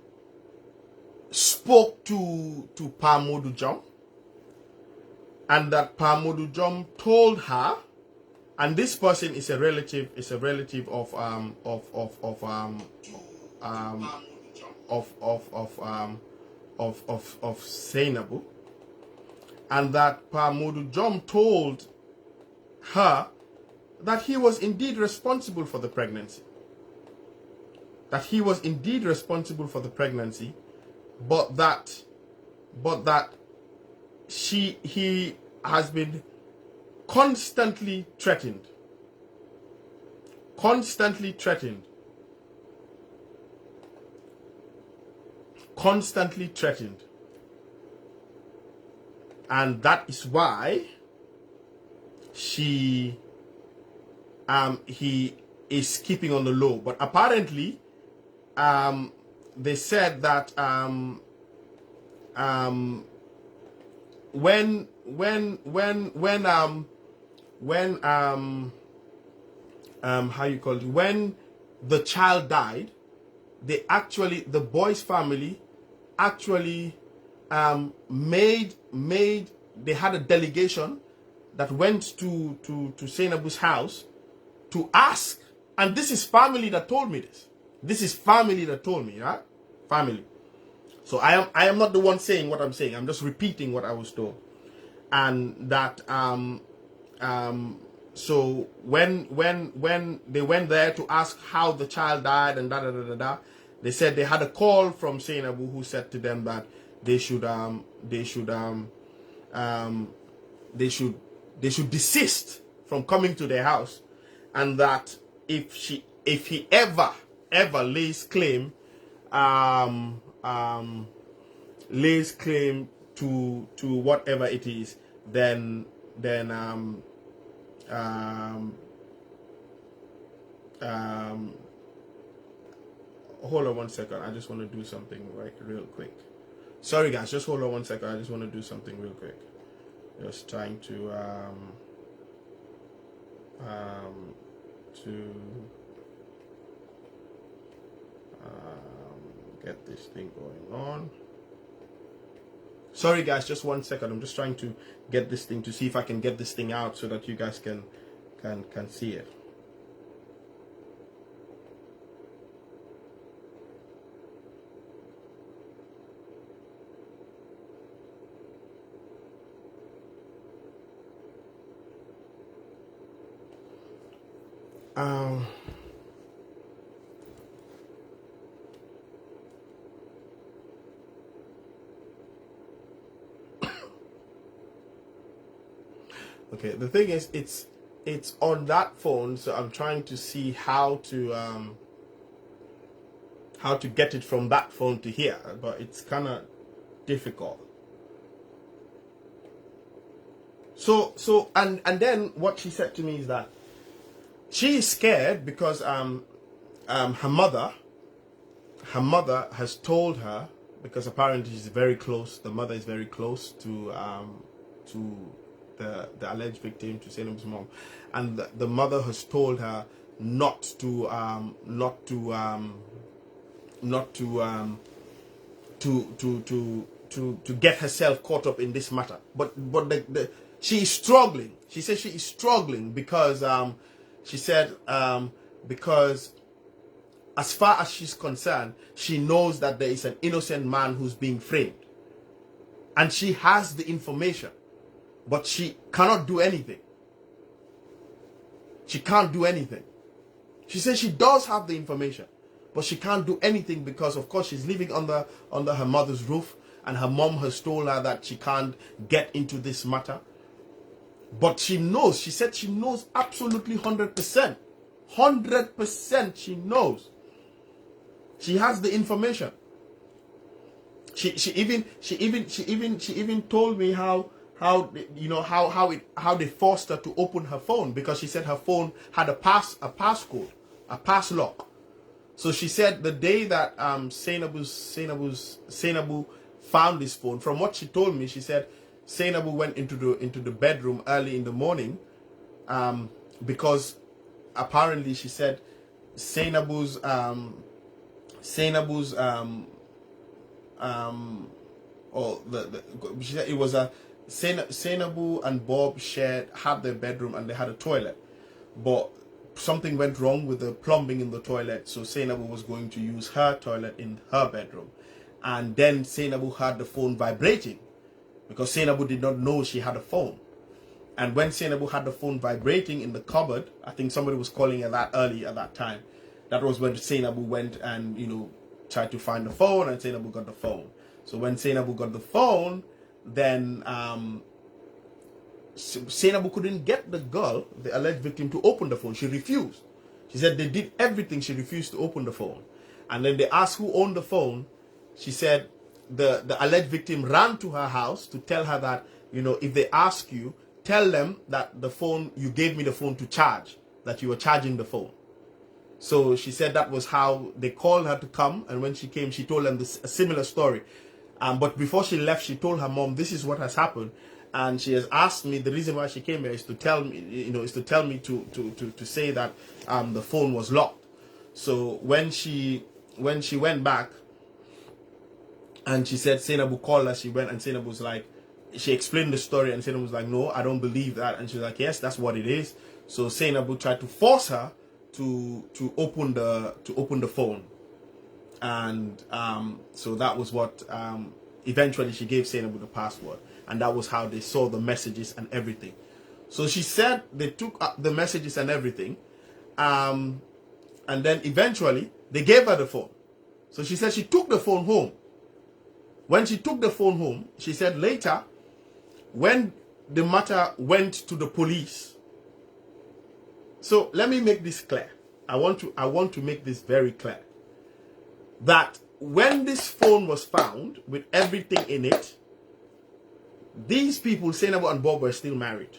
spoke to Pamodu Jom, and that Pamodu Jom told her, and this person is a relative of sainabou, and that Pamodu Jom told her that he was indeed responsible for the pregnancy. That he was indeed responsible for the pregnancy, but that he has been constantly threatened. Constantly threatened. Constantly threatened. And that is why he is keeping on the low. But apparently, they said that when how you call it, when the child died, they actually, the boy's family actually they had a delegation that went to sainabou's house to ask, and this is family that told me this. This is family that told me, right? Family. So I am not the one saying what I'm saying. I'm just repeating what I was told. And that so when they went there to ask how the child died and they said they had a call from sainabou who said to them that they should desist from coming to their house, and that if he ever lays claim to whatever it is, then hold on one second. I just want to do something real quick. Sorry guys, just hold on one second. I just want to do something real quick. Just trying to get this thing going on. Sorry guys, just 1 second. I'm just trying to get this thing, to see if I can get this thing out so that you guys can see it. Okay, the thing is, it's on that phone, so I'm trying to see how to get it from that phone to here, but it's kind of difficult. And then what she said to me is that she is scared because her mother has told her, because apparently she's very close. The mother is very close to the alleged victim, to Sainabou's mom, and the mother has told her not to get herself caught up in this matter. But she is struggling. She says she is struggling because she said because as far as she's concerned, she knows that there is an innocent man who's being framed, and she has the information, but she cannot do anything. She can't do anything. She says she does have the information, but she can't do anything because, of course, she's living under her mother's roof, and her mom has told her that she can't get into this matter. But she knows. She said she knows absolutely 100%. 100% she knows. She has the information. She even told me how they forced her to open her phone, because she said her phone had a passcode, a pass lock. So she said the day that Sainabou found this phone, from what she told me, she said Sainabou went into the bedroom early in the morning, because apparently she said Sainabou's she said it was a Sainabou and Bob had their bedroom, and they had a toilet, but something went wrong with the plumbing in the toilet, so Sainabou was going to use her toilet in her bedroom, and then Sainabou heard the phone vibrating, because Sainabou did not know she had a phone. And when Sainabou had the phone vibrating in the cupboard, I think somebody was calling her that early at that time. That was when Sainabou went and tried to find the phone, and Sainabou got the phone. So when Sainabou got the phone, then Sainabou couldn't get the girl, the alleged victim, to open the phone. She refused. She said they did everything. She refused to open the phone. And then they asked who owned the phone. She said the alleged victim ran to her house to tell her that, if they ask you, tell them that the phone, you gave me the phone to charge, that you were charging the phone. So she said that was how they called her to come. And when she came, she told them a similar story. But before she left, she told her mom, this is what has happened. And she has asked me, the reason why she came here is to tell me, to say that the phone was locked. So when she went back, and she said Sainabou called her, she went, and Sainabou was like, she explained the story, and Sainabou was like, no, I don't believe that. And she was like, yes, that's what it is. So Sainabou tried to force her to open the phone. And so that was what eventually she gave Sainabou the password, and that was how they saw the messages and everything. So she said they took the messages and everything, and then eventually they gave her the phone. So she said she took the phone home. When she took the phone home, she said later, when the matter went to the police. So let me make this clear. I want to make this very clear. That when this phone was found with everything in it, these people, Sainabou and Bob, were still married.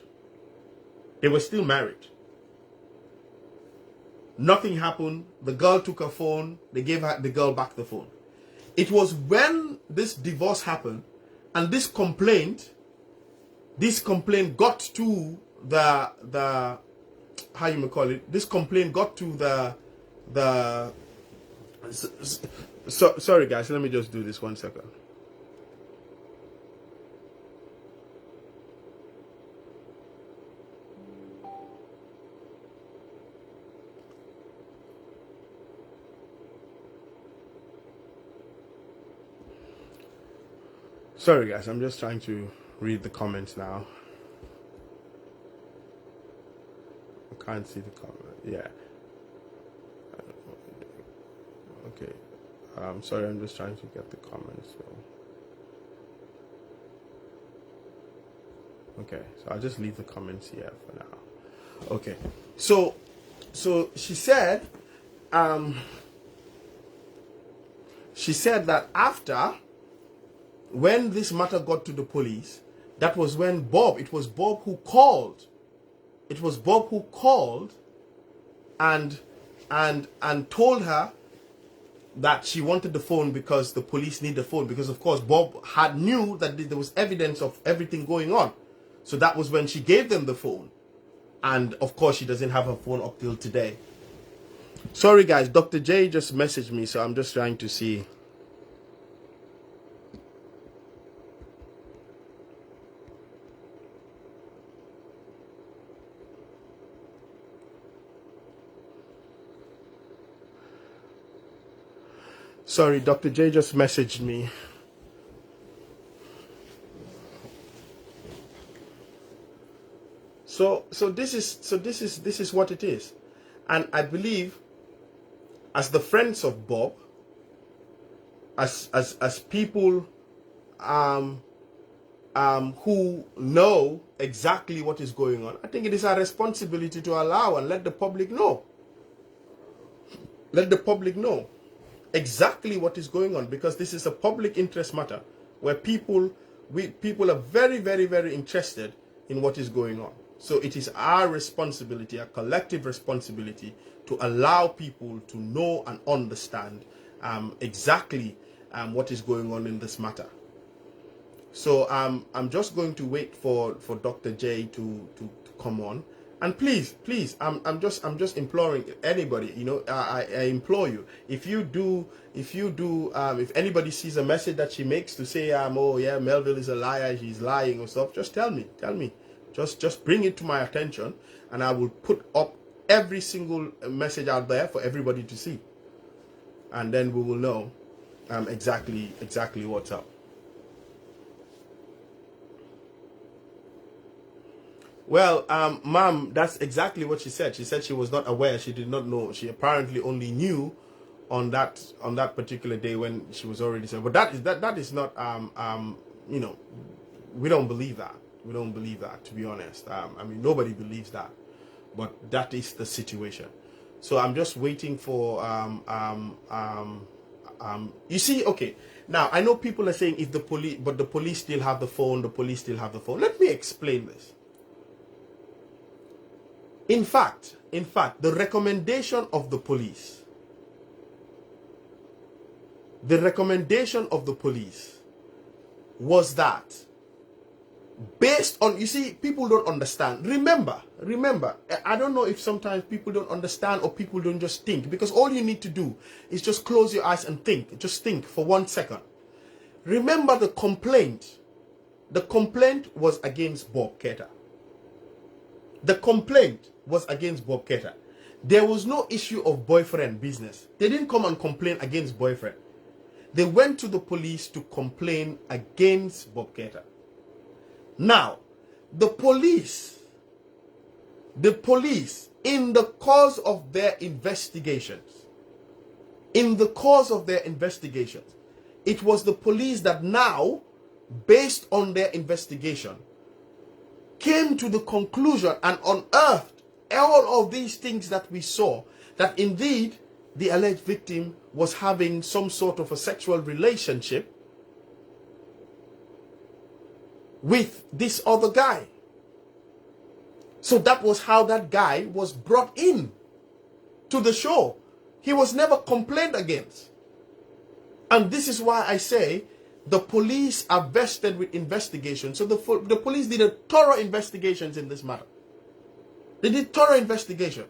They were still married. Nothing happened. The girl took her phone. They gave the girl back the phone. It was when this divorce happened, and this complaint got to the how you may call it. This complaint got to the. So sorry guys, let me just do this 1 second. Sorry guys, I'm just trying to read the comments now. I can't see the comment. Yeah. Okay. Sorry, I'm just trying to get the comments. So. Okay, so I'll just leave the comments here for now. Okay, so she said that after, when this matter got to the police, that was when it was Bob who called. It was Bob who called and told her that she wanted the phone because the police need the phone, because of course Bob knew that there was evidence of everything going on. So that was when she gave them the phone. And of course she doesn't have her phone up till today. Sorry guys, Dr. J just messaged me, so I'm just trying to see. Sorry, Dr. J just messaged me. So this is what it is. And I believe, as the friends of Bob, as people who know exactly what is going on, I think it is our responsibility to allow and let the public know. Let the public know exactly what is going on, because this is a public interest matter where people are very, very, very interested in what is going on. So it is our responsibility, our collective responsibility, to allow people to know and understand exactly what is going on in this matter. So I'm just going to wait for Dr. J to come on. And please, I'm just imploring anybody, you know, I implore you, if anybody sees a message that she makes to say, oh yeah, Melville is a liar, she's lying or stuff, just tell me, just bring it to my attention, and I will put up every single message out there for everybody to see, and then we will know exactly what's up. Well, ma'am, that's exactly what she said. She said she was not aware. She did not know. She apparently only knew on that particular day when she was already said. But that is not you know, we don't believe that. We don't believe that, to be honest. I mean, nobody believes that. But that is the situation. So I'm just waiting for you see, okay. Now I know people are saying the police still have the phone. The police still have the phone. Let me explain this. In fact, the recommendation of the police was that, based on, you see, people don't understand. Remember, I don't know if sometimes people don't understand or people don't just think, because all you need to do is just close your eyes and think. Just think for 1 second. Remember the complaint. The complaint was against Bob Keita. The complaint was against Bob Keita. There was no issue of boyfriend business. They didn't come and complain against boyfriend. They went to the police to complain against Bob Keita. Now, the police, in the course of their investigations, it was the police that now, based on their investigation, came to the conclusion and unearthed all of these things that we saw, that indeed the alleged victim was having some sort of a sexual relationship with this other guy. So that was how that guy was brought in to the show. He was never complained against. And this is why I say the police are vested with investigation. So the police did a thorough investigations in this matter. They did thorough investigation.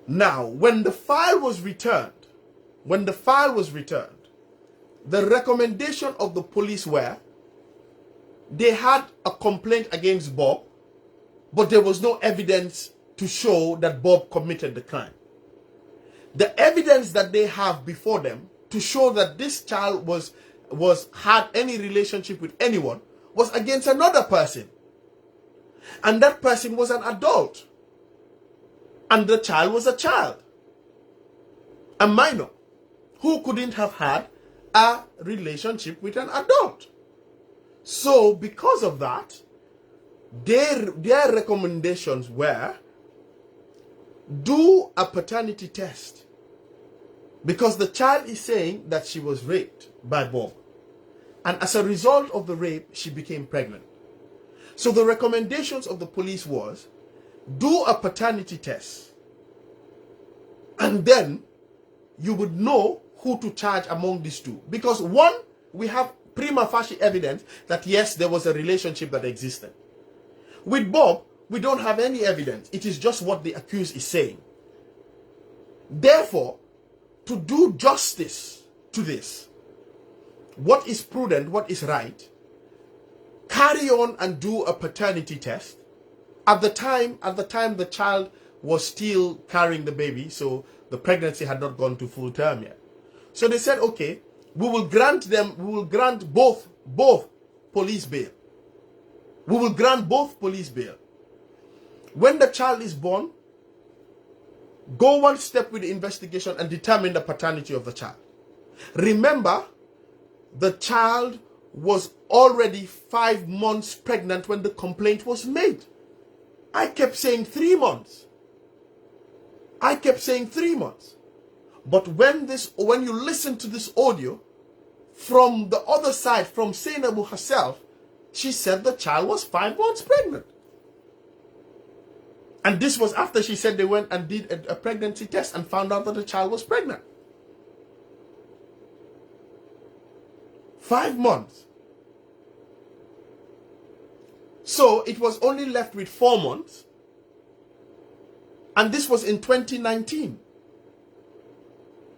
Now, when the file was returned, the recommendation of the police were, they had a complaint against Bob, but there was no evidence to show that Bob committed the crime. The evidence that they have before them to show that this child had any relationship with anyone was against another person. And that person was an adult. And the child was a child. A minor. Who couldn't have had a relationship with an adult. So, because of that, their recommendations were do a paternity test, because the child is saying that she was raped by Bob, and as a result of the rape she became pregnant. So the recommendations of the police was do a paternity test, and then you would know who to charge among these two, because one, we have prima facie evidence that yes, there was a relationship that existed. With Bob, we don't have any evidence. It is just what the accused is saying. Therefore, to do justice to this, what is prudent, what is right, carry on and do a paternity test. At the time the child was still carrying the baby, so the pregnancy had not gone to full term yet. So they said, okay, we will grant both police bail. We will grant both police bail. When the child is born, go one step with the investigation and determine the paternity of the child. Remember, the child was already 5 months pregnant when the complaint was made. I kept saying 3 months. But when you listen to this audio, from the other side, from Sainabou herself, she said the child was 5 months pregnant. And this was after she said they went and did a pregnancy test and found out that the child was pregnant. 5 months. So it was only left with 4 months. And this was in 2019.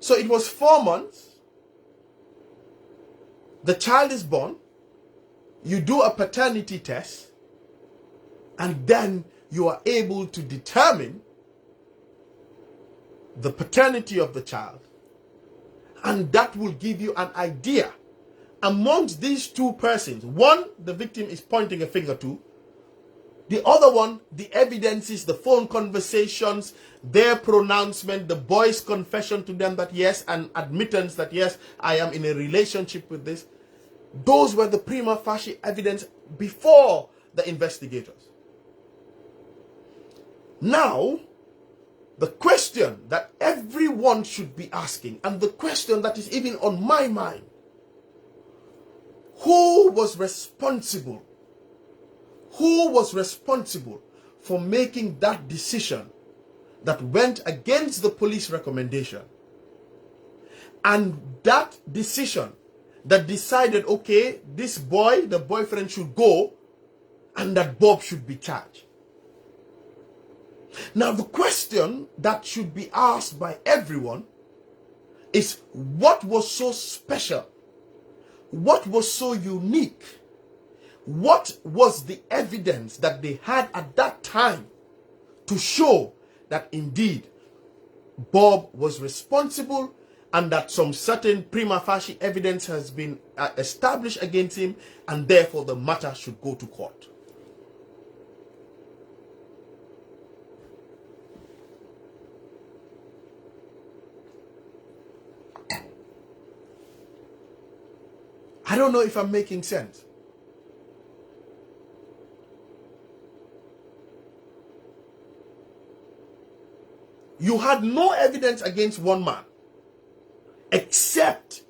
So it was 4 months. The child is born. You do a paternity test. And then you are able to determine the paternity of the child. And that will give you an idea. Amongst these two persons, one, the victim is pointing a finger to. The other one, the evidences, the phone conversations, their pronouncement, the boy's confession to them that yes, and admittance that yes, I am in a relationship with this. Those were the prima facie evidence before the investigators. Now, the question that everyone should be asking, and the question that is even on my mind, who was responsible? Who was responsible for making that decision that went against the police recommendation? And that decision that decided, okay, this boy, the boyfriend, should go and that Bob should be charged. Now, the question that should be asked by everyone is, what was so special? What was so unique? What was the evidence that they had at that time to show that indeed Bob was responsible and that some certain prima facie evidence has been established against him, and therefore the matter should go to court? I don't know if I'm making sense. You had no evidence against one man. Except,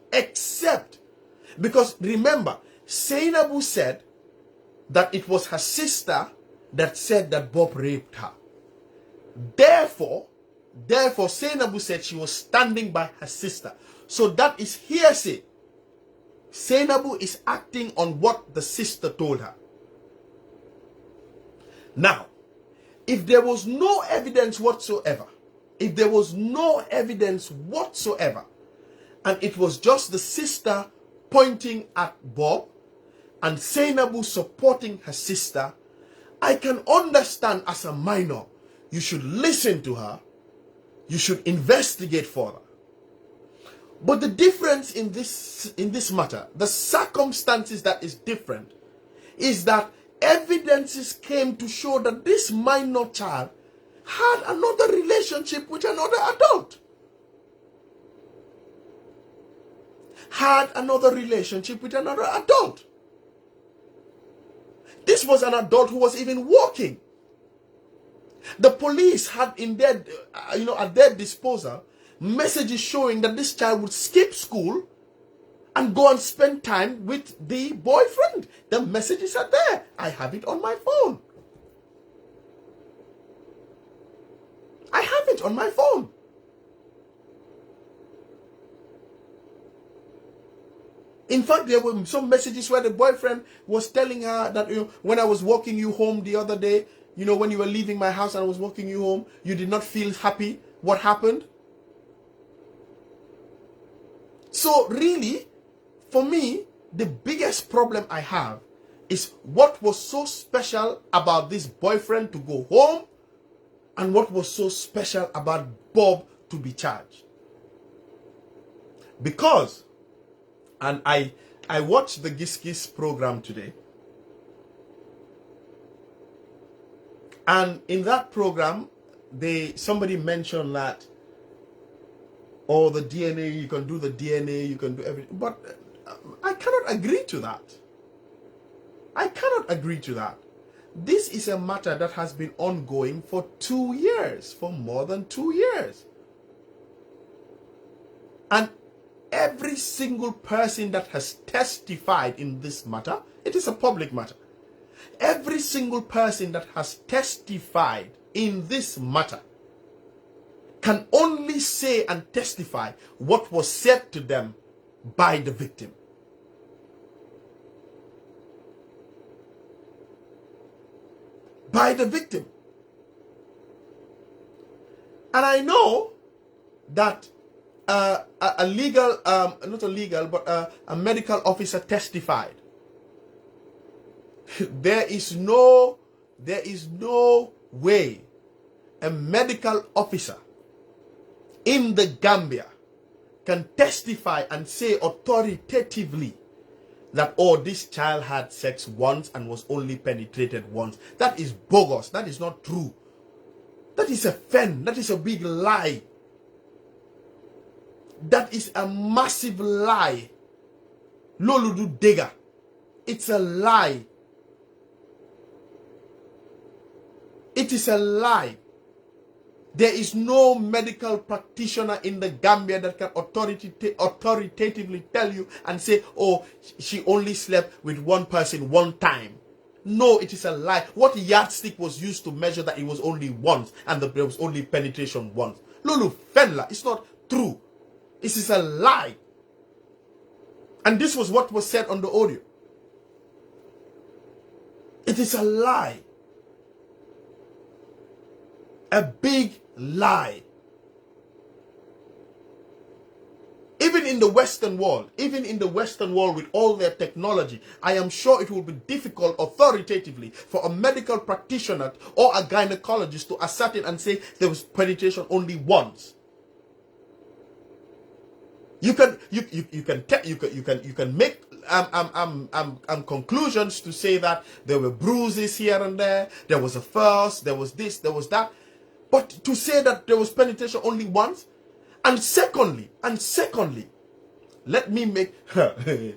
because remember, Sainabou said that it was her sister that said that Bob raped her. Therefore, Sainabou said she was standing by her sister. So that is hearsay. Sainabou is acting on what the sister told her. Now, if there was no evidence whatsoever, and it was just the sister pointing at Bob and Sainabou supporting her sister, I can understand as a minor, you should listen to her, you should investigate further. But the difference in this matter, the circumstances that is different, is that evidences came to show that this minor child had another relationship with another adult. This was an adult who was even walking. The police had in their, at their disposal, messages showing that this child would skip school and go and spend time with the boyfriend. The messages are there. I have it on my phone. I have it on my phone. In fact, there were some messages where the boyfriend was telling her that, when I was walking you home the other day, when you were leaving my house and I was walking you home, you did not feel happy. What happened? So really, for me, the biggest problem I have is what was so special about this boyfriend to go home and what was so special about Bob to be charged. Because, and I watched the Gis Gis program today, and in that program, somebody mentioned that, the DNA, you can do the DNA, you can do everything, but I cannot agree to that. I cannot agree to that. This is a matter that has been ongoing for 2 years, for more than 2 years. And every single person that has testified in this matter, it is a public matter. Every single person that has testified in this matter can only say and testify what was said to them by the victim. By the victim. And I know that a legal, not a legal, but a medical officer testified. There is no way a medical officer in the Gambia can testify and say authoritatively that, this child had sex once and was only penetrated once. That is bogus. That is not true. That is a fen. That is a big lie. That is a massive lie. Loludu Dega. It's a lie. It is a lie. There is no medical practitioner in the Gambia that can authoritatively tell you and say, she only slept with one person one time. No, it is a lie. What yardstick was used to measure that it was only once and there was only penetration once? Lulu Fenla, it's not true. This is a lie. And this was what was said on the audio. It is a lie. A big lie. Even in the Western world, with all their technology, I am sure it will be difficult authoritatively for a medical practitioner or a gynecologist to ascertain and say there was penetration only once. You can make conclusions to say that there were bruises here and there was a first, there was this, there was that. But to say that there was penetration only once, and secondly, let me make hey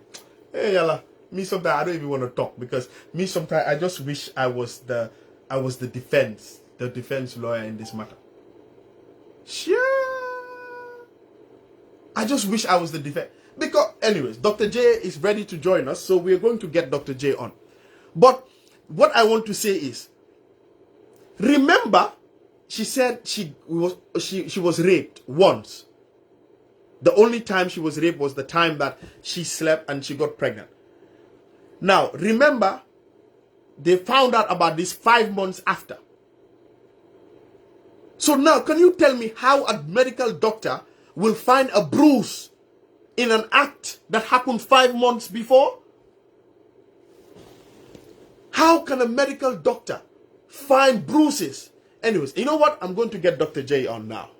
yalla, me sometimes I don't even want to talk, because me sometimes I just wish I was the defense lawyer in this matter. Sure. I just wish I was the defense. Because anyways, Dr. J is ready to join us, so we're going to get Dr. J on. But what I want to say is, remember, she said she was raped once. The only time she was raped was the time that she slept and she got pregnant. Now, remember, they found out about this 5 months after. So now, can you tell me how a medical doctor will find a bruise in an act that happened 5 months before? How can a medical doctor find bruises? Anyways, you know what? I'm going to get Dr. J on now.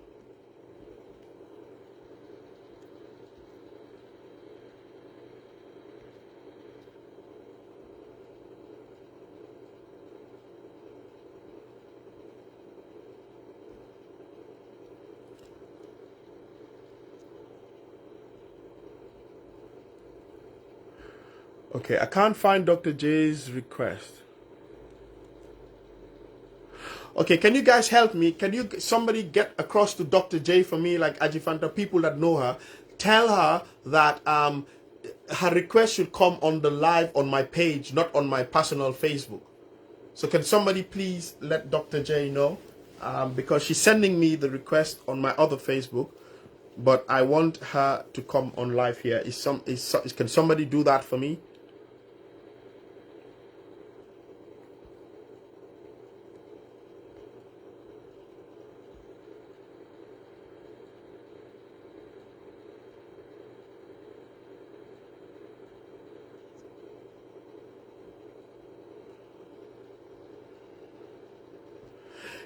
Okay, I can't find Dr. J's request. Okay, can you guys help me? Can you somebody get across to Dr. J for me, like Ajifanta, people that know her, tell her that her request should come on the live on my page, not on my personal Facebook. So can somebody please let Dr. J know? Because she's sending me the request on my other Facebook, but I want her to come on live here. Can somebody do that for me?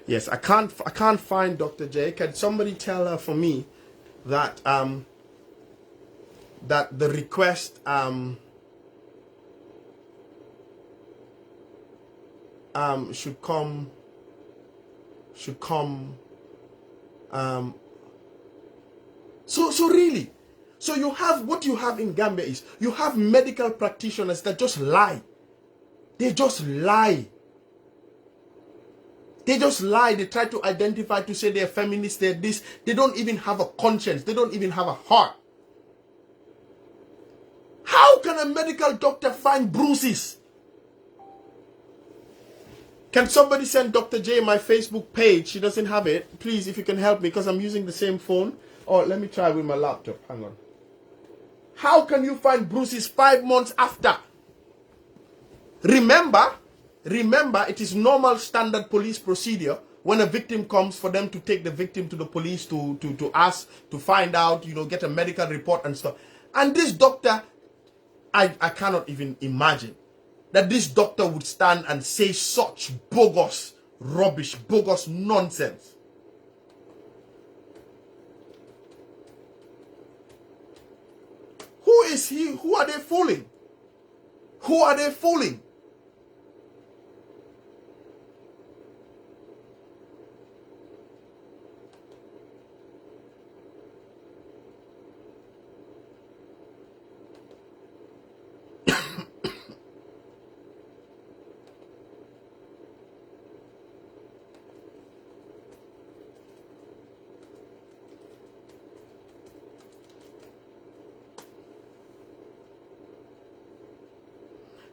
Yes, I can't find Dr. J. Can somebody tell her for me that that the request should come so really, so you have, what you have in Gambia is you have medical practitioners that just lie. They just lie. They just lie. They try to identify, to say they're feminists, they're this. They don't even have a conscience. They don't even have a heart. How can a medical doctor find bruises? Can somebody send Dr. J my Facebook page? She doesn't have it. Please, if you can help me, because I'm using the same phone. Or let me try with my laptop. Hang on. How can you find bruises 5 months after? Remember, it is normal standard police procedure when a victim comes for them to take the victim to the police to ask, to find out, get a medical report and stuff. And this doctor, I cannot even imagine that this doctor would stand and say such bogus rubbish, bogus nonsense. Who is he? Who are they fooling? Who are they fooling?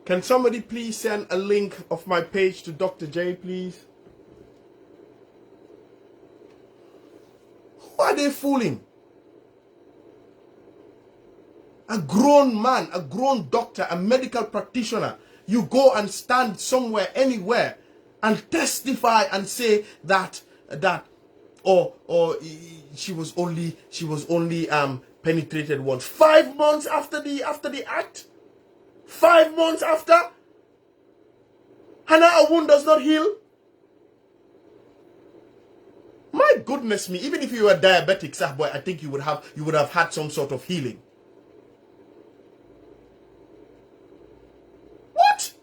Can somebody please send a link of my page to Dr. J, please? Who are they fooling? A grown man, a grown doctor, a medical practitioner. You go and stand somewhere, anywhere, and testify and say that she was only penetrated once. 5 months after the act? 5 months after? And a wound does not heal? My goodness me, even if you were diabetic, sir boy, I think you would have had some sort of healing. What?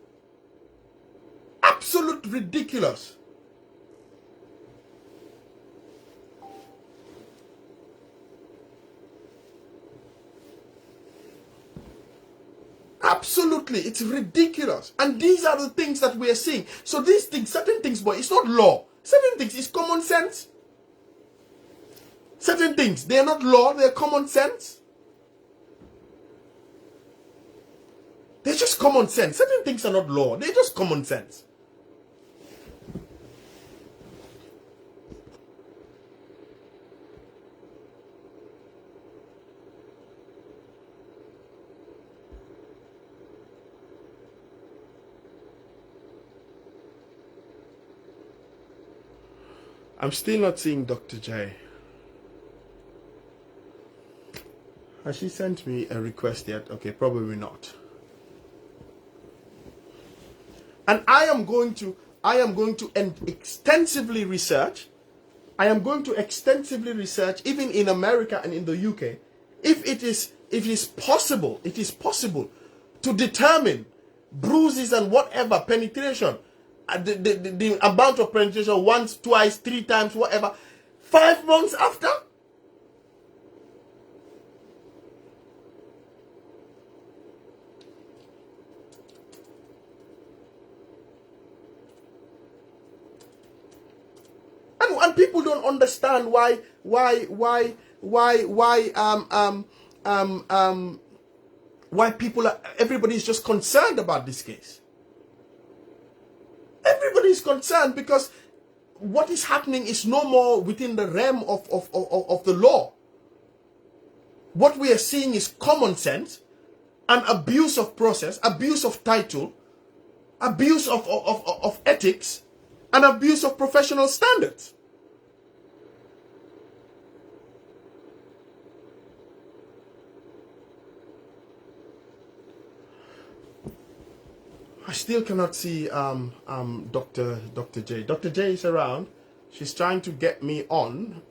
Absolute ridiculous. Absolutely, it's ridiculous. And these are the things that we are seeing. So these things, certain things, boy, it's not law. Certain things is common sense. Certain things, they are not law, they are common sense. They're just common sense. Certain things are not law, they're just common sense. I'm still not seeing Dr. J. Has she sent me a request yet? Okay, probably not. And I am going to extensively research. I am going to extensively research, even in America and in the UK, if it is possible to determine bruises and whatever penetration, the amount of penetration once, twice, 3 times, whatever, 5 months after. don't understand why everybody's just concerned about this case. Everybody's concerned because what is happening is no more within the realm of the law. What we are seeing is common sense and abuse of process, abuse of title, abuse of ethics, and abuse of professional standards. I still cannot see Dr. J. Dr. J is around. She's trying to get me on,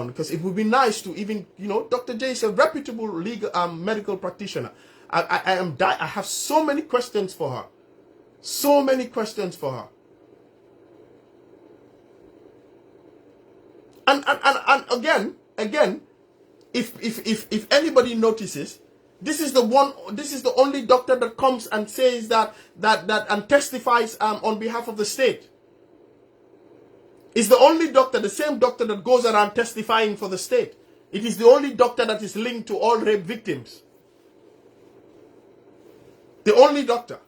because it would be nice to even, Dr. J is a reputable legal medical practitioner. I have so many questions for her. So many questions for her. And again, if anybody notices, this is the only doctor that comes and says that and testifies on behalf of the state. It's the only doctor, the same doctor that goes around testifying for the state. It is the only doctor that is linked to all rape victims. The only doctor.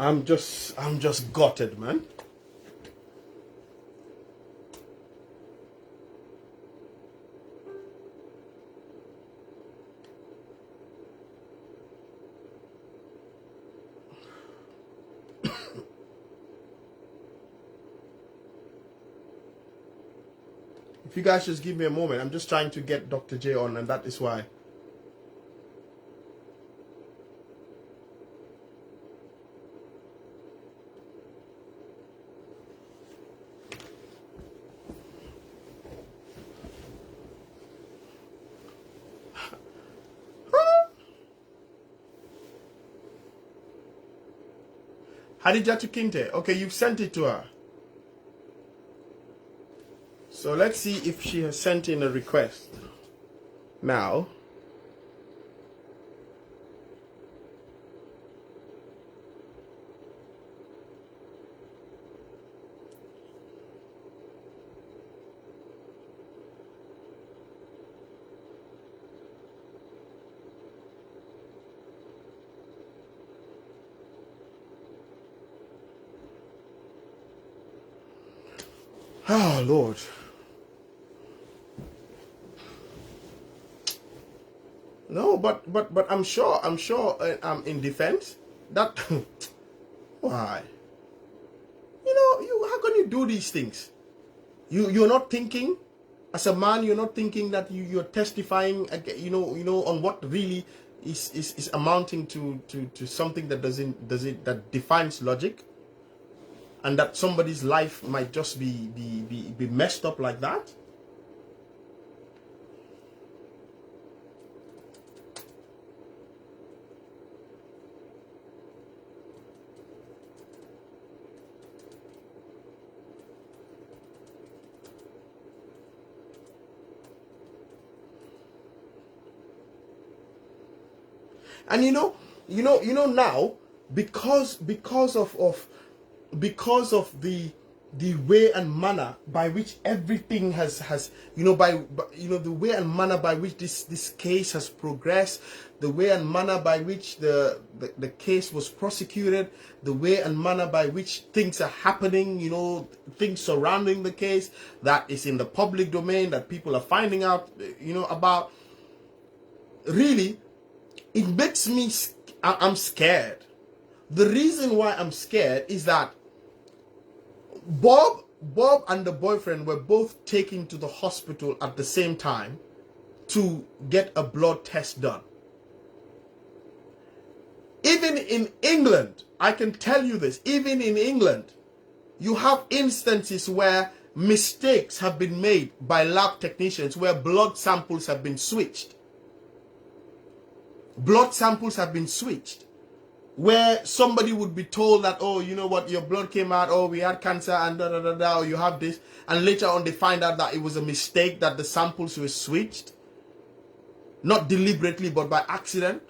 I'm just gutted, man. If you guys just give me a moment, I'm just trying to get Dr. J on, and that is why. Hadijatu Kinte. Okay, you've sent it to her. So let's see if she has sent in a request. Now. Oh, Lord. No, but I'm sure in defense that why? How can you do these things? You're not thinking as a man. You're not thinking that you're testifying. On what really is amounting to something that that defines logic, and that somebody's life might just be messed up like that. And now, because of the way and manner by which everything has the way and manner by which this case has progressed, the way and manner by which the case was prosecuted, the way and manner by which things are happening, things surrounding the case that is in the public domain that people are finding out, about. Really, it makes me, I'm scared. The reason why I'm scared is that Bob and the boyfriend were both taken to the hospital at the same time to get a blood test done. Even in England, I can tell you this, even in England, you have instances where mistakes have been made by lab technicians, where blood samples have been switched. Blood samples have been switched, where somebody would be told that, oh, you know what, your blood came out, oh, we had cancer, and or you have this, and later on they find out that it was a mistake, that the samples were switched. not deliberately, but by accident.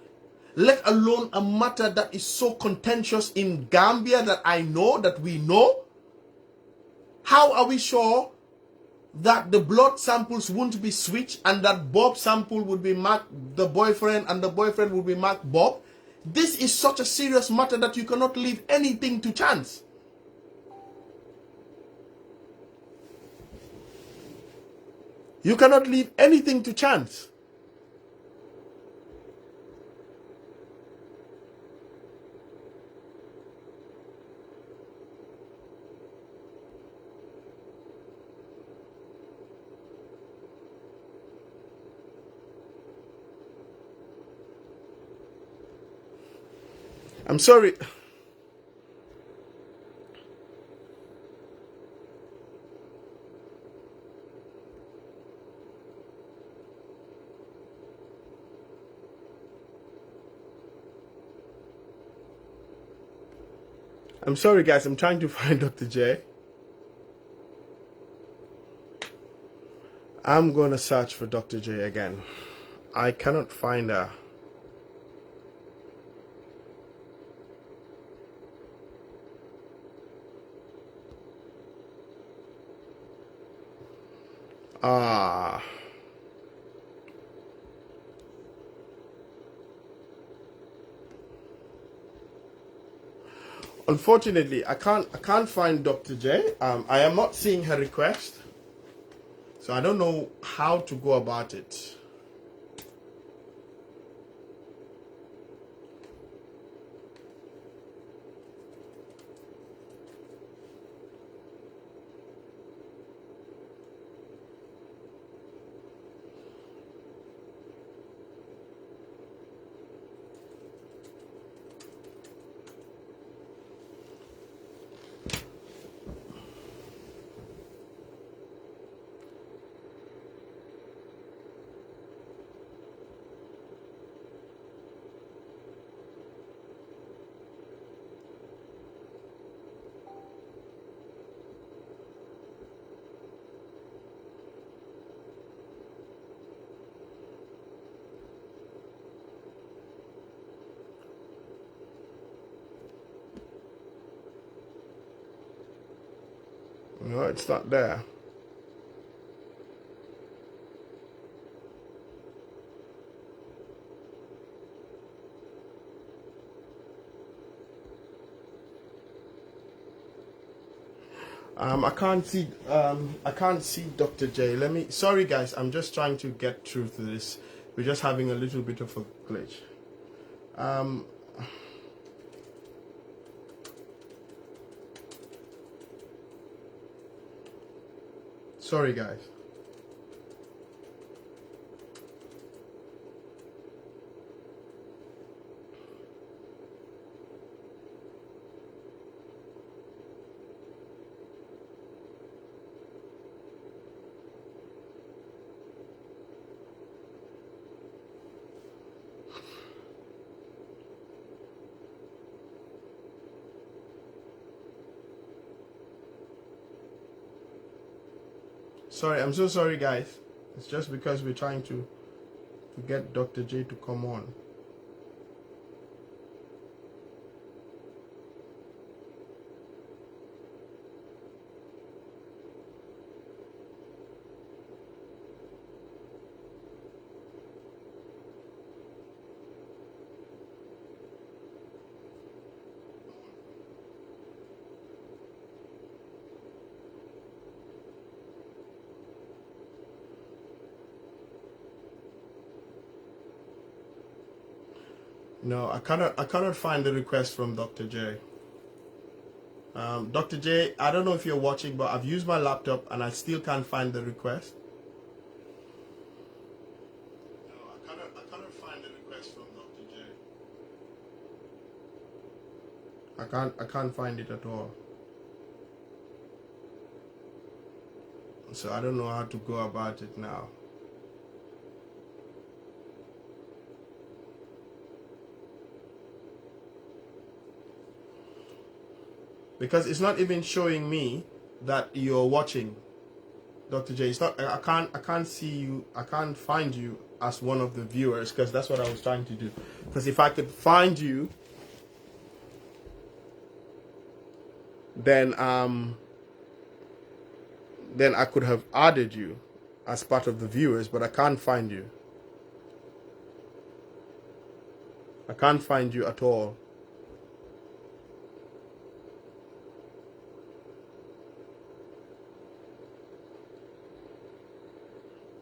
Let alone a matter that is so contentious in Gambia that I know, that we know. How are we sure that the blood samples won't be switched and that Bob's sample would be marked the boyfriend and the boyfriend would be marked Bob? This is such a serious matter that you cannot leave anything to chance. You cannot leave anything to chance. I'm sorry. I'm sorry, guys. I'm trying to find Dr. J. I'm going to search for Dr. J again. I cannot find her. Unfortunately, I can't find Dr. J. I am not seeing her request, so I don't know how to go about it. No, it's not there. I can't see Dr. J. Sorry guys, I'm just trying to get through to this. We're just having a little bit of a glitch. Sorry guys. Sorry, I'm so sorry guys. It's just because we're trying to get Dr. J to come on. No, I cannot find the request from Dr. J. Dr. J, I don't know if you're watching, but I've used my laptop and I still can't find the request. No, I cannot find the request from Dr. J. I can't find it at all. So I don't know how to go about it now. Because it's not even showing me that you're watching, Dr. J. It's not. I can't see you. I can't find you as one of the viewers, because that's what I was trying to do. Because if I could find you, then I could have added you as part of the viewers, but I can't find you. I can't find you at all.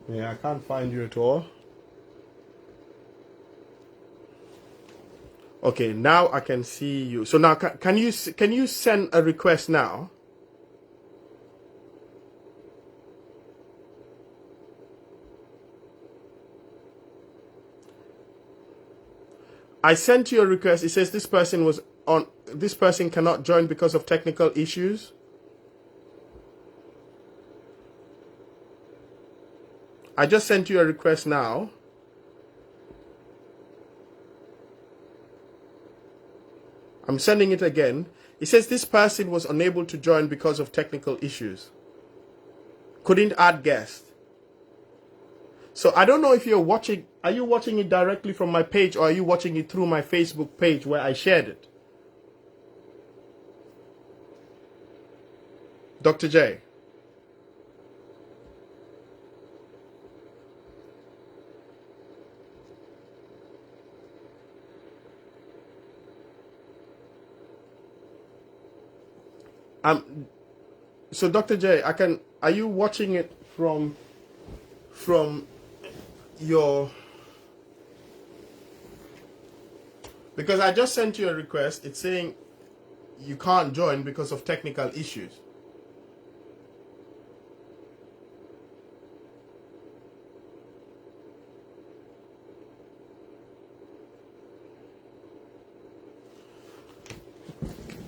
Yeah, I can't find you at all. Okay, now I can see you. So now can you send a request now? I sent you a request. It says this person cannot join because of technical issues. I just sent you a request now. I'm sending it again. It says this person was unable to join because of technical issues. Couldn't add guest. So I don't know if you're watching. Are you watching it directly from my page, or are you watching it through my Facebook page where I shared it? Dr. J. So Dr. J, are you watching it from your, because I just sent you a request. It's saying you can't join because of technical issues.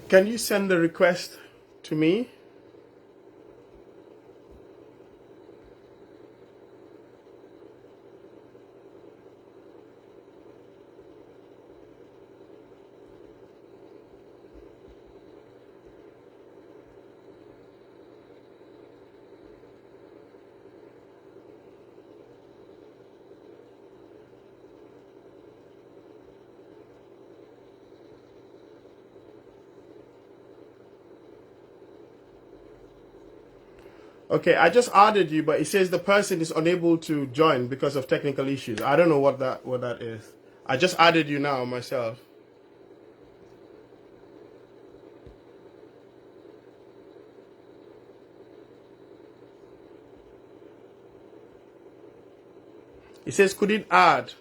Can you send the request to me? Okay, I just added you, but it says the person is unable to join because of technical issues. I don't know what that is. I just added you now myself. It says couldn't add.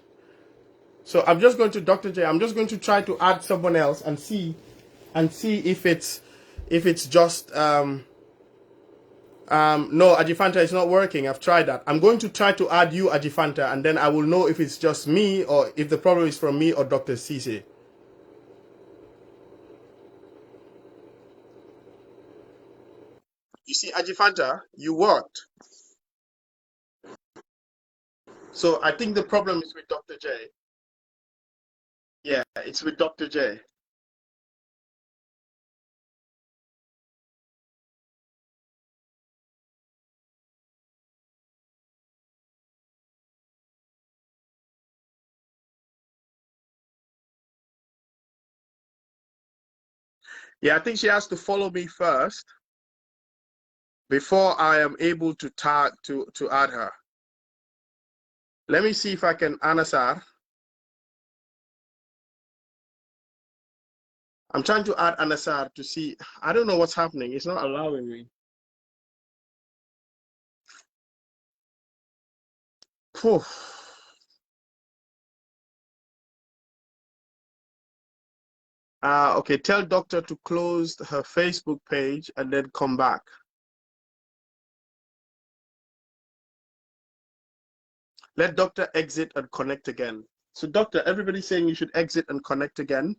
So I'm just going to Dr. J. I'm just going to try to add someone else and see if it's just no, Ajifanta is not working. I've tried that. I'm going to try to add you, Ajifanta, and then I will know if it's just me or if the problem is from me or Dr. Cisse. You see, Ajifanta, you worked. So I think the problem is with Dr. J. Yeah, it's with Dr. J. Yeah, I think she has to follow me first before I am able to tag to add her. Let me see if I can Anasar. I'm trying to add Anasar to see. I don't know what's happening. It's not allowing me. Phew. Okay, tell doctor to close her Facebook page and then come back. Let doctor exit and connect again. So doctor, everybody's saying you should exit and connect again.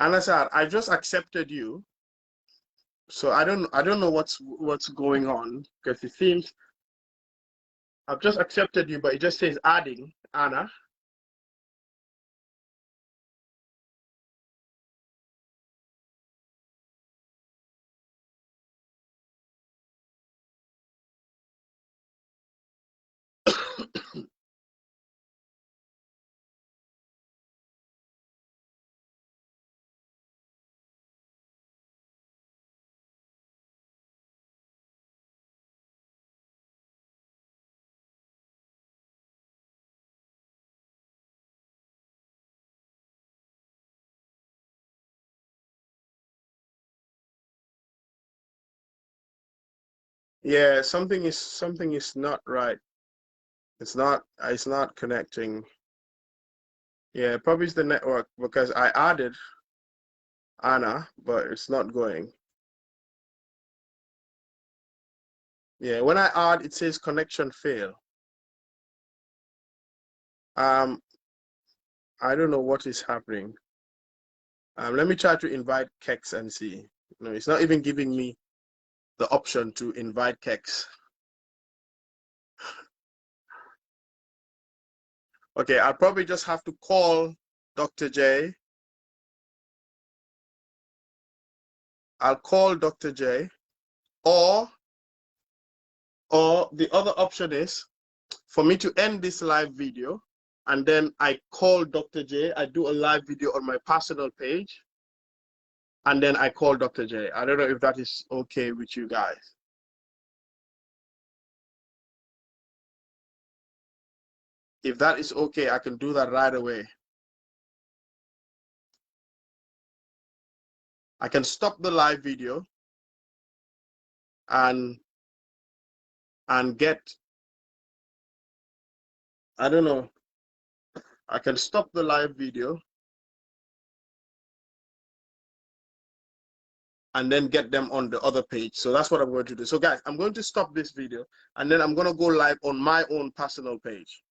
Anasar, I just accepted you. So I don't know what's going on because it seems I've just accepted you, but it just says adding Anna. Yeah, something is not right. It's not connecting. Yeah, probably it's the network because I added Anna, but it's not going. Yeah, when I add, it says connection fail. Um, I don't know what is happening. Let me try to invite Kex and see. No, it's not even giving me the option to invite Kex. Okay, I'll probably just have to call Dr. J. I'll call Dr. J. Or the other option is for me to end this live video and then I call Dr. J. I do a live video on my personal page and then I call Dr. J. I don't know if that is okay with you guys. If that is okay, I can do that right away. I can stop the live video and get, I don't know, I can stop the live video and then get them on the other page. So that's what I'm going to do. So guys, I'm going to stop this video and then I'm going to go live on my own personal page.